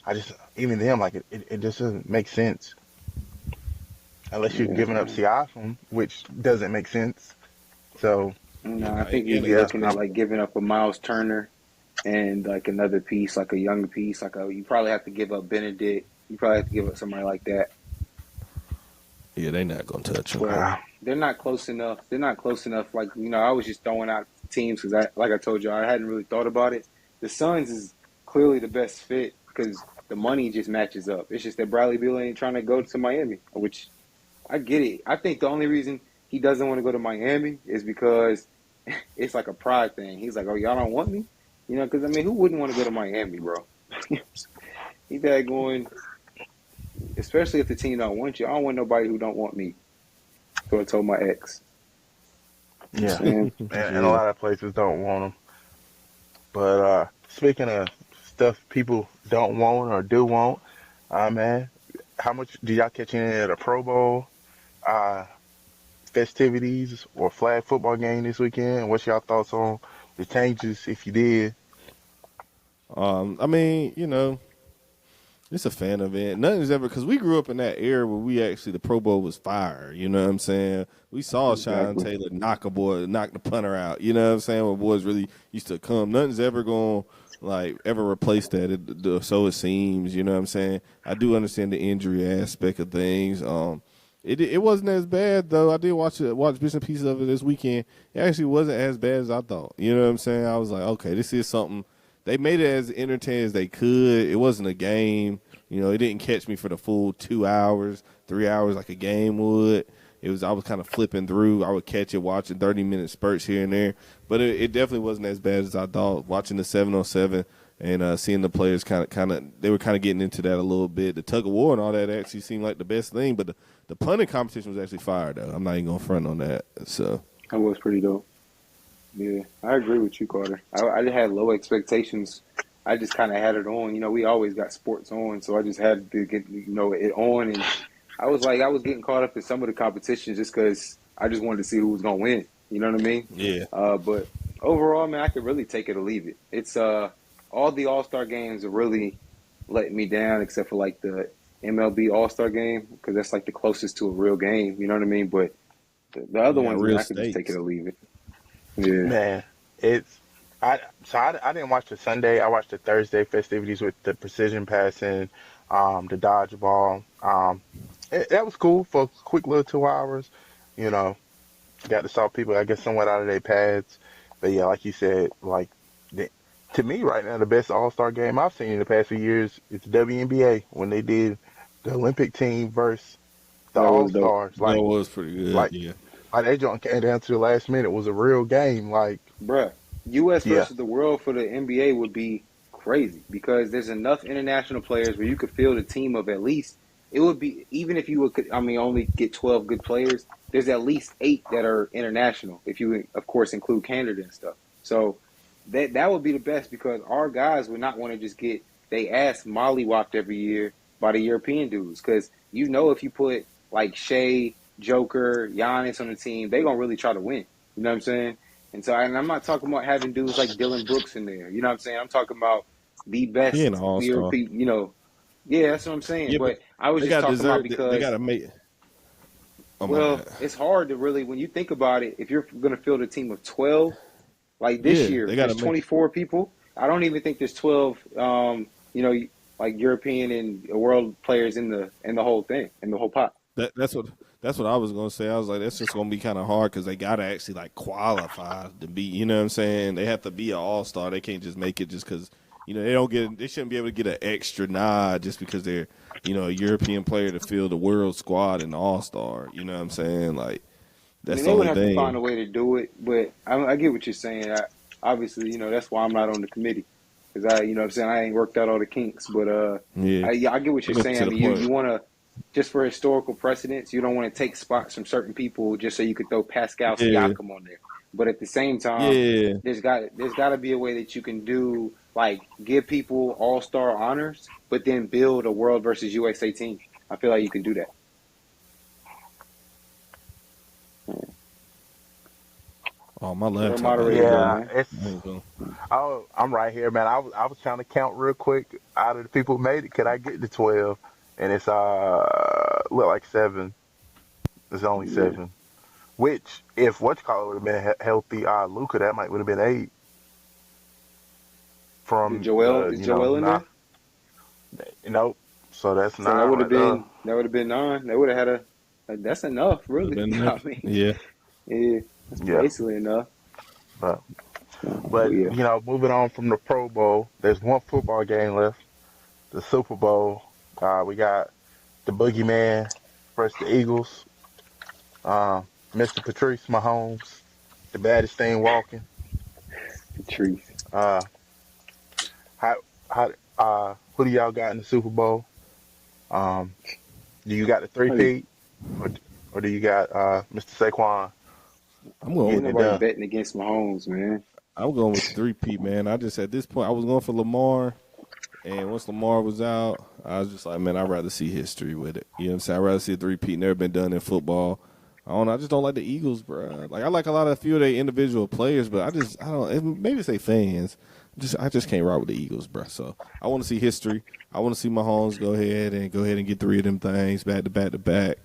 I just even them like it just doesn't make sense unless you're Yeah, giving up Siakam, which doesn't make sense. So no, Yeah, I nah, think you'd Indiana be yeah, got looking at I'm like giving up a Miles Turner and like another piece, like a younger piece. You probably have to give up Benedict. You probably have to give up somebody like that. Yeah, they not gonna touch him. But wow. they're not close enough. They're not close enough. Like I was just throwing out teams because like I told you, I hadn't really thought about it. The Suns is clearly the best fit because the money just matches up. It's just that Bradley Beal ain't trying to go to Miami, which I get it. I think the only reason he doesn't want to go to Miami is because it's like a pride thing. He's like, oh, y'all don't want me? Because, I mean, who wouldn't want to go to Miami, bro? He that going, especially if the team don't want you. I don't want nobody who don't want me. So I told my ex. You know what Yeah, I'm saying? and a Yeah. lot of places don't want them. But speaking of stuff people don't want or do want, man, how much did y'all catch any of the Pro Bowl uh, festivities or flag football game this weekend? What's y'all thoughts on the changes if you did? I mean, it's a fan event. Nothing's ever, because we grew up in that era where the Pro Bowl was fire. You know what I'm saying? We saw Sean Exactly. Taylor knock the punter out. You know what I'm saying? Where boys really used to come. Nothing's ever going to ever replace that. So it seems. You know what I'm saying? I do understand the injury aspect of things. It wasn't as bad though. I did watch bits and pieces of it this weekend. It actually wasn't as bad as I thought. You know what I'm saying? I was like, okay, this is something. They made it as entertaining as they could. It wasn't a game. It didn't catch me for the full 2 hours, 3 hours like a game would. I was kind of flipping through. I would catch it, watching 30-minute spurts here and there. But it definitely wasn't as bad as I thought. Watching the 7-on-7 and seeing the players they were kind of getting into that a little bit. The tug of war and all that actually seemed like the best thing. But the punting competition was actually fire, though. I'm not even going to front on that. So That was pretty dope. Yeah, I agree with you, Carter. I just had low expectations. I just kind of had it on. We always got sports on, so I just had to get it on. And I was getting caught up in some of the competitions just because I just wanted to see who was gonna win. You know what I mean? yeah, But overall, man, I could really take it or leave it. It's all the All-Star games are really letting me down, except for like the MLB All-Star game because that's like the closest to a real game. You know what I mean? But the other yeah, ones, man, real I could just take it stakes. or leave it. Yeah. Man, it's I didn't watch the Sunday. I watched the Thursday festivities with the precision passing, the dodgeball. That was cool for a quick little 2 hours. You know, got to saw people, I guess, somewhat out of their pads. But yeah, like you said, like the, to me right now, the best All Star game I've seen in the past few years is the WNBA when they did the Olympic team versus the That All was dope. Stars. That was pretty good. Like, Yeah. like they joint came down to the last minute. It was a real game. Like, Bruh, U.S. yeah, versus the world for the NBA would be crazy because there's enough international players where you could field a team of at least, it would be, even if you would, I mean, only get 12 good players, there's at least 8 that are international, if you, of course, include Canada and stuff. So that would be the best because our guys would not want to just get they ass mollywopped every year by the European dudes. Because if you put like Shea, Joker, Giannis on the team, they're going to really try to win. You know what I'm saying? And I'm not talking about having dudes like Dylan Brooks in there. You know what I'm saying? I'm talking about the He ain't best an all-star. European, yeah, that's what I'm saying. Yeah, but But I was they just got talking about dessert. They got because, to make. Oh my well, bad. it's hard to really, when you think about it, if you're going to field a team of 12, like this Yeah, year, they got to there's make. 24 people. I don't even think there's 12, like European and world players in the whole thing, in the whole pot. That's what I was gonna say. I was like, that's just gonna be kind of hard because they gotta actually like qualify to be. You know what I'm saying? They have to be an all-star. They can't just make it just because they shouldn't be able to get an extra nod just because they're a European player to fill the world squad and all-star. You know what I'm saying? Like I that's mean, the they would only have to find thing. a way to do it, but I get what you're saying. Obviously, that's why I'm not on the committee because what I'm saying, I ain't worked out all the kinks. But Yeah, I get what I you're mean saying. to I the mean, you point. want to just for historical precedence, you don't want to take spots from certain people just so you could throw Pascal Yeah, Siakam on there. But at the same time, yeah. there's got to be a way that you can do like give people all-star honors, but then build a World versus USA team. I feel like you can do that. Oh, my What our laptop about to moderator die. doing, Yeah, man? I ain't gonna- I'm right here, man. I was trying to count real quick out of the people who made it. Could I get to 12? And it's look like 7. It's only Yeah. 7. Which, if whatchamacallit would have been healthy, Luka, that might would have been 8 Is from Joel the is Joel in there? nope. So that's So that 9 would have right there. been 9. They would have had that's enough, Would have really. been I enough. mean, Yeah. yeah, that's Yeah, basically enough. but But but yeah, moving on from the Pro Bowl, there's one football game left, the Super Bowl. We got the Boogeyman versus the Eagles. Mr. Patrice Mahomes, the baddest thing walking. Patrice. Uh, how who do y'all got in the Super Bowl? Um, do you got the three Hey, peat, or do you got Mr. Saquon I'm going ain't with getting it nobody done? betting against Mahomes, man. I'm going with the 3P, man. I just at this point I was going for Lamar. And once Lamar was out, I was just like, man, I'd rather see history with it. You know what I'm saying? I'd rather see a three-peat. Never been done in football. I don't know. I just don't like the Eagles, bro. Like, I like a few of their individual players, but I don't, maybe it's they fans. I just can't rock with the Eagles, bro. So I want to see history. I want to see Mahomes go ahead and get 3 of them things back to back to back.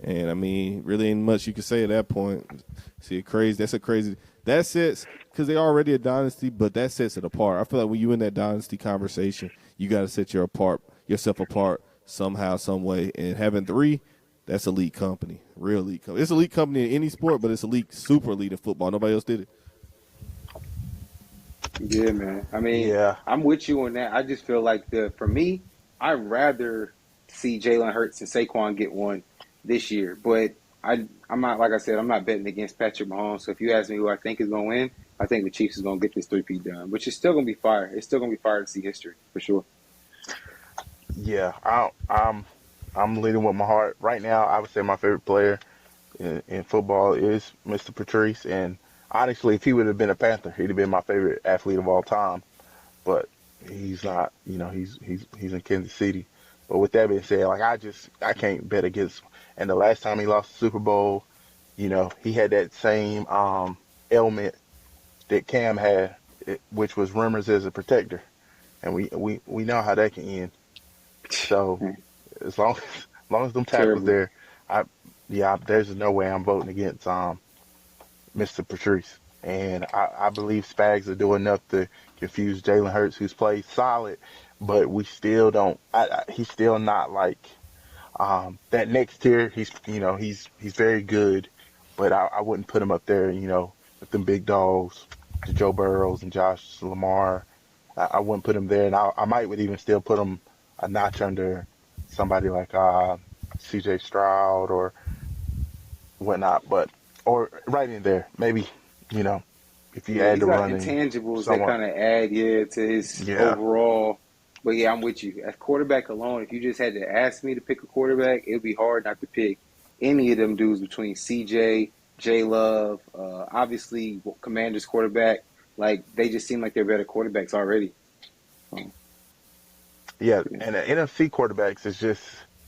And I mean, really ain't much you can say at that point. See, that's a crazy, that sets, because they're already a dynasty, but that sets it apart. I feel like when you in that dynasty conversation, you got to set yourself apart somehow, some way. And having 3, that's elite company, real elite company. It's elite company in any sport, but it's elite, super elite in football. Nobody else did it. Yeah, man. I mean, Yeah, I'm with you on that. I just feel like for me, I'd rather see Jalen Hurts and Saquon get one this year. But I'm not, like I said, I'm not betting against Patrick Mahomes. So if you ask me who I think is going to win, I think the Chiefs is going to get this 3P done, which is still going to be fire. It's still going to be fire to see history for sure. yeah. I'm leading with my heart right now. I would say my favorite player in football is Mr. Patrice, and honestly, if he would have been a Panther, he'd have been my favorite athlete of all time. But he's not. He's in Kansas City. But with that being said, like I can't bet against. And the last time he lost the Super Bowl, he had that same ailment that Cam had, which was rumors as a protector, and we know how that can end. So as long as them tackles Terribly. there, I there's no way I'm voting against Mr. Patrice. And I believe Spags will do enough to confuse Jalen Hurts, who's played solid, but we still don't. He's still not like that next tier. He's very good, but I wouldn't put him up there. With them big dogs, the Joe Burrows and Josh Lamar. I wouldn't put him there, and I might would even still put him a notch under somebody like C.J. Stroud or whatnot, or right in there, maybe, you know, if you Yeah, add he's the got running, intangibles that someone, kind of add, to his yeah, overall. But yeah, I'm with you. As quarterback alone, if you just had to ask me to pick a quarterback, it would be hard not to pick any of them dudes between CJ, J Love, obviously Commanders quarterback. Like they just seem like they're better quarterbacks already. Yeah, and the NFC quarterbacks is just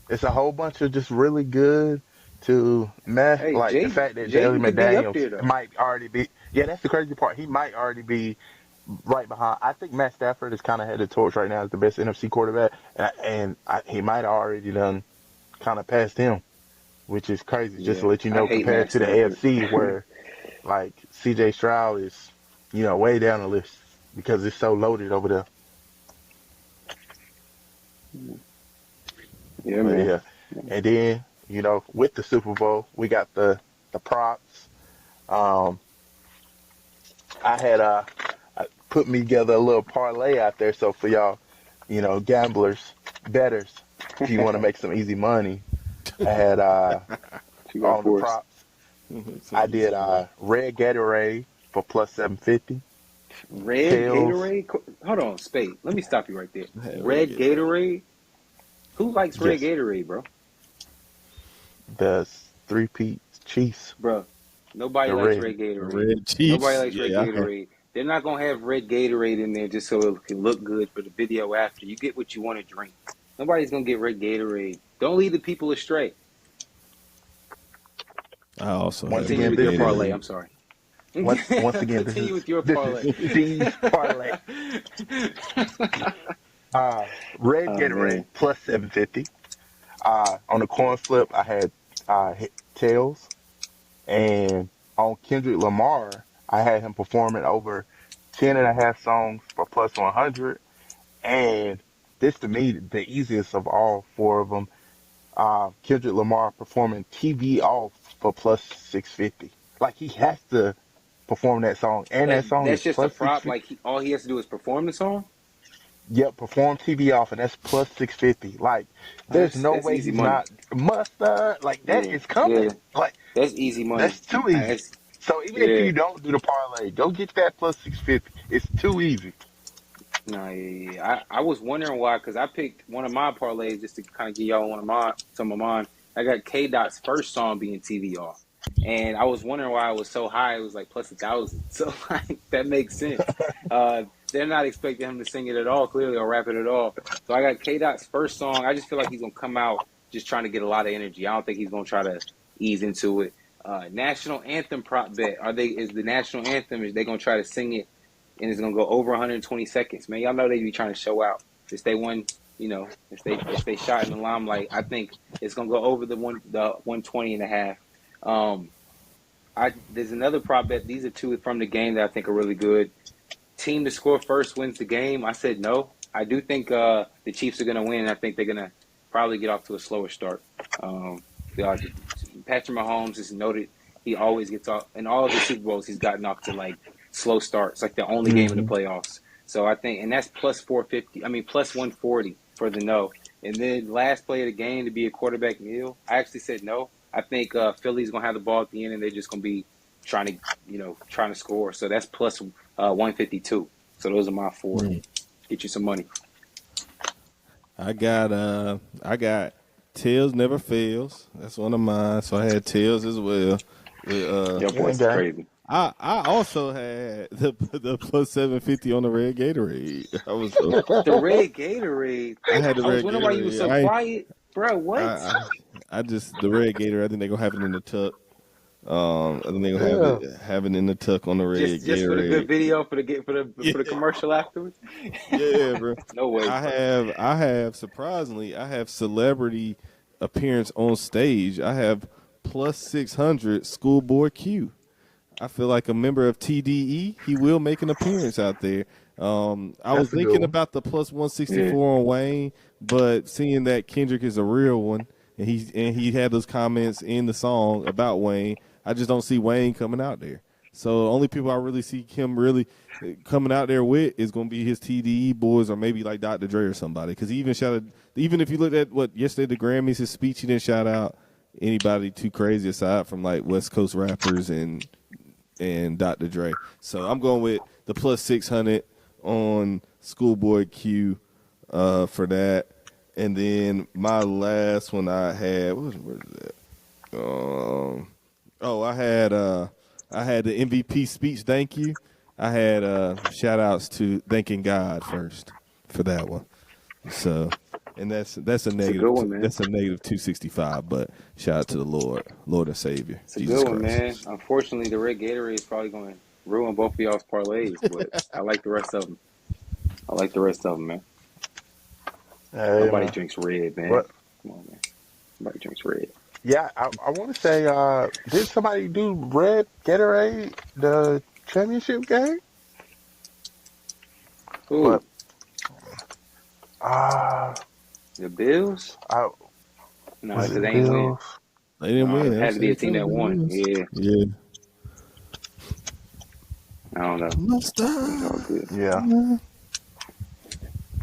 it's a whole bunch of just really good to meh. Hey, Like the fact that Jalen Jaden could be up McDaniels there though. might already be. Yeah, that's the crazy part. He might already be right behind. I think Matt Stafford is kind of head the torch right now as the best NFC quarterback, he might already done kind of passed him, which is crazy. Just to Yeah, let you I know, hate compared Matt to the Stafford. AFC, where like CJ Stroud is, way down the list because it's so loaded over there. Yeah, But man. yeah, and then with the Super Bowl, we got the props. Um, I had I put me together a little parlay out there. So for y'all, gamblers, betters, if you want to make some easy money, I had What you got on the for us? props. I did red Gatorade for plus 750. Red Tails, Gatorade. Hold on, Spade. Let me stop you right there. Hey, Red Red Gatorade. Gatorade. Who likes red yes, Gatorade, bro? the three-peat Chiefs, Bro, nobody the likes red. red The Gatorade. Red Nobody Chiefs. likes red Yeah, I had. Gatorade. They're not gonna have red Gatorade in there just so it can look good for the video after. You get what you want to drink. Nobody's gonna get red Gatorade. Don't lead the people astray. I also Once had Continue again, Red with your this is parlay. I'm Gatorade. sorry. once again this Continue is with your this is parlay. Steve's parlay. Uh, red Oh Gatorade man. plus 750. On the coin flip, I had tails, and on Kendrick Lamar, I had him performing over 10.5 songs for plus 100. And this to me, the easiest of all four of them, Kendrick Lamar performing TV off for plus 650. Like he has to perform that song, and that song That's is just a plus prop. 650. Like all he has to do is perform the song. Yep, perform TV off, and that's plus 650. Like, there's no That's way easy he's money. not mustard. Like that Yeah, is coming. yeah. Like That's easy money. that's too easy. That's So even if yeah. you don't do the parlay, go get that plus 650. It's too easy. No, yeah. I was wondering why, because I picked one of my parlays just to kind of give y'all some of mine. I got K Dot's first song being TV off, and I was wondering why it was so high. It was like plus 1,000, so like that makes sense. They're not expecting him to sing it at all, clearly, or rap it at all. So I got K Dot's first song. I just feel like he's gonna come out just trying to get a lot of energy. I don't think he's gonna try to ease into it. National anthem prop bet. Is the national anthem? Is they gonna try to sing it and it's gonna go over 120 seconds, man? Y'all know they be trying to show out. If they won, if they shot in the limelight, I think it's gonna go over the 120 and a half. There's another prop bet. These are two from the game that I think are really good. Team to score first wins the game. I said no. I do think the Chiefs are gonna win. I think they're gonna probably get off to a slower start. Patrick Mahomes is noted. He always gets off in all of the Super Bowls. He's gotten off to like slow starts, like the only game in the Hmm. playoffs. So I think, and that's plus 450. I mean, plus 140 for the no. And then last play of the game to be a quarterback kneel. I actually said no. I think Philly's gonna have the ball at the end, and they're just gonna be trying to score. So that's plus 152. So those are my four. Get you some money. I got Tails Never Fails. That's one of mine. So I had Tails as well. With, Your Yeah, voice is guy. crazy. I also had the plus 750 on the red Gatorade. The red Gatorade. I had the I was red wondering why you were Gatorade. so quiet, bro. I What? I just the red Gatorade. I think they're gonna have it in the tuck. I think they're gonna Yeah. have it in the tuck on the red Just for the good Gatorade. video Yeah, for the commercial afterwards. yeah, bro. No way, bro. I have surprisingly I have celebrity appearance on stage. I have plus 600 Schoolboy Q. I feel like a member of TDE, he will make an appearance out there. I was That's a good thinking one. about the plus Yeah. 164 on Wayne, but seeing that Kendrick is a real one, and he had those comments in the song about Wayne, I just don't see Wayne coming out there. So the only people I really see him really coming out there with is going to be his TDE boys or maybe like Dr. Dre or somebody. Because he even shouted, even if you looked at what yesterday the Grammys, his speech, he didn't shout out anybody too crazy aside from like West Coast rappers and Dr. Dre. So I'm going with the plus 600 on Schoolboy Q for that. And then my last one I had, what is that? I had the MVP speech. Thank you. I had shout outs to thanking God first for that one. So, and that's a It's negative. a good one, man. That's a negative 265. But shout out to the Lord and Savior, It's a Jesus good one, Christ. man. Unfortunately, the red Gatorade is probably going to ruin both of y'all's parlays, but I like the rest of them. Man. Hey, Nobody man. drinks red, man. What? Come on, man. Nobody drinks red. Yeah, I want to say, did somebody do red Gatorade the championship game? Ooh, But uh, the Bills? I No, was because they it ain't win. Bills? They didn't No, win. it had to be a team that won. Yeah, Yeah. I don't know. Must It's all good. Yeah,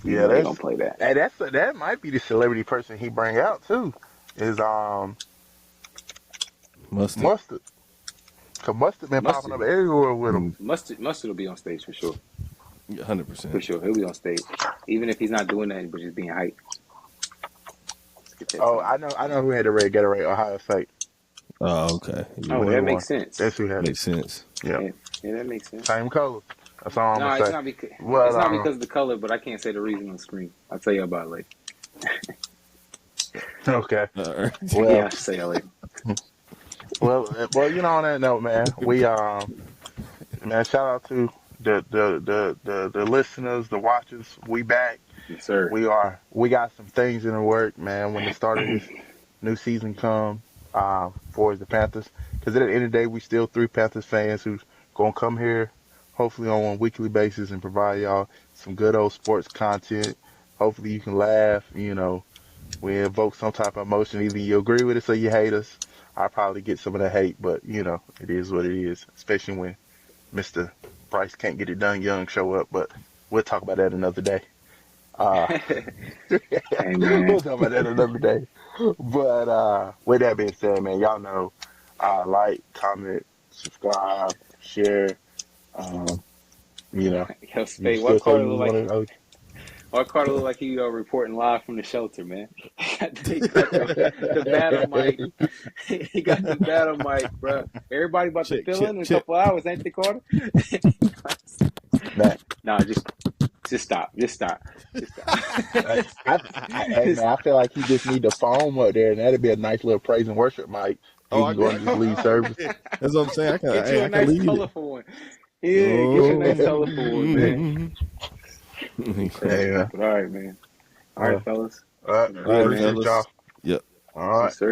You yeah. know they gonna play that. Hey, that might be the celebrity person he bring out too. Is Mustard. Mustard? Cause Mustard been popping up Mustard, everywhere with him. Mustard will be on stage for sure. 100%. For sure, he'll be on stage, even if he's not doing nothing but just being hyped. Let's get that Oh, time. I know who had the red Gatorade. Ohio State. Oh, okay. Yeah. Oh, When he that won. makes sense. That's who had it. Makes sense. Yeah, Yeah, that makes sense. same colors. That's all I'm No, gonna it's say. not because Well, it's not because of the color, but I can't say the reason on screen. I'll tell you about it later. okay. Right. Well, Yeah, I'll say it later. well. You know, on that note, man, man, shout out to the listeners, the watchers. We back. Yes, sir. We got some things in the work, man. When the start of this new season come, for the Panthers, because at the end of the day, we still three Panthers fans who's gonna come here, hopefully on a weekly basis, and provide y'all some good old sports content. Hopefully, you can laugh. You know, we invoke some type of emotion. Either you agree with us or you hate us. I probably get some of the hate, but you know, it is what it is. Especially when Mr. Bryce can't get it done, Young show up. But we'll talk about that another day. Uh, Hey, man. we'll talk about that another day. But with that being said, man, y'all know, like, comment, subscribe, share. Um, you know, Yo, you Spade, still what say Carter you look want like? to. Why Carter look like he reporting live from the shelter, man? He got the battle mic. He got the battle mic, bro. Everybody about to fill in a couple hours, ain't they, Carter? Man, Nah, just stop. Just stop. hey man, I feel like he just need the foam up there, and that'd be a nice little praise and worship mic. He Oh, can go and just lead service. That's what I'm saying. Get you a I can nice lead it. colorful one. Yeah, get you a nice colorful one, man. Hey, But all right, man. All right, fellas. all right, Good, All right, man. appreciate y'all. fellas. Yep. All right. Yes, sir.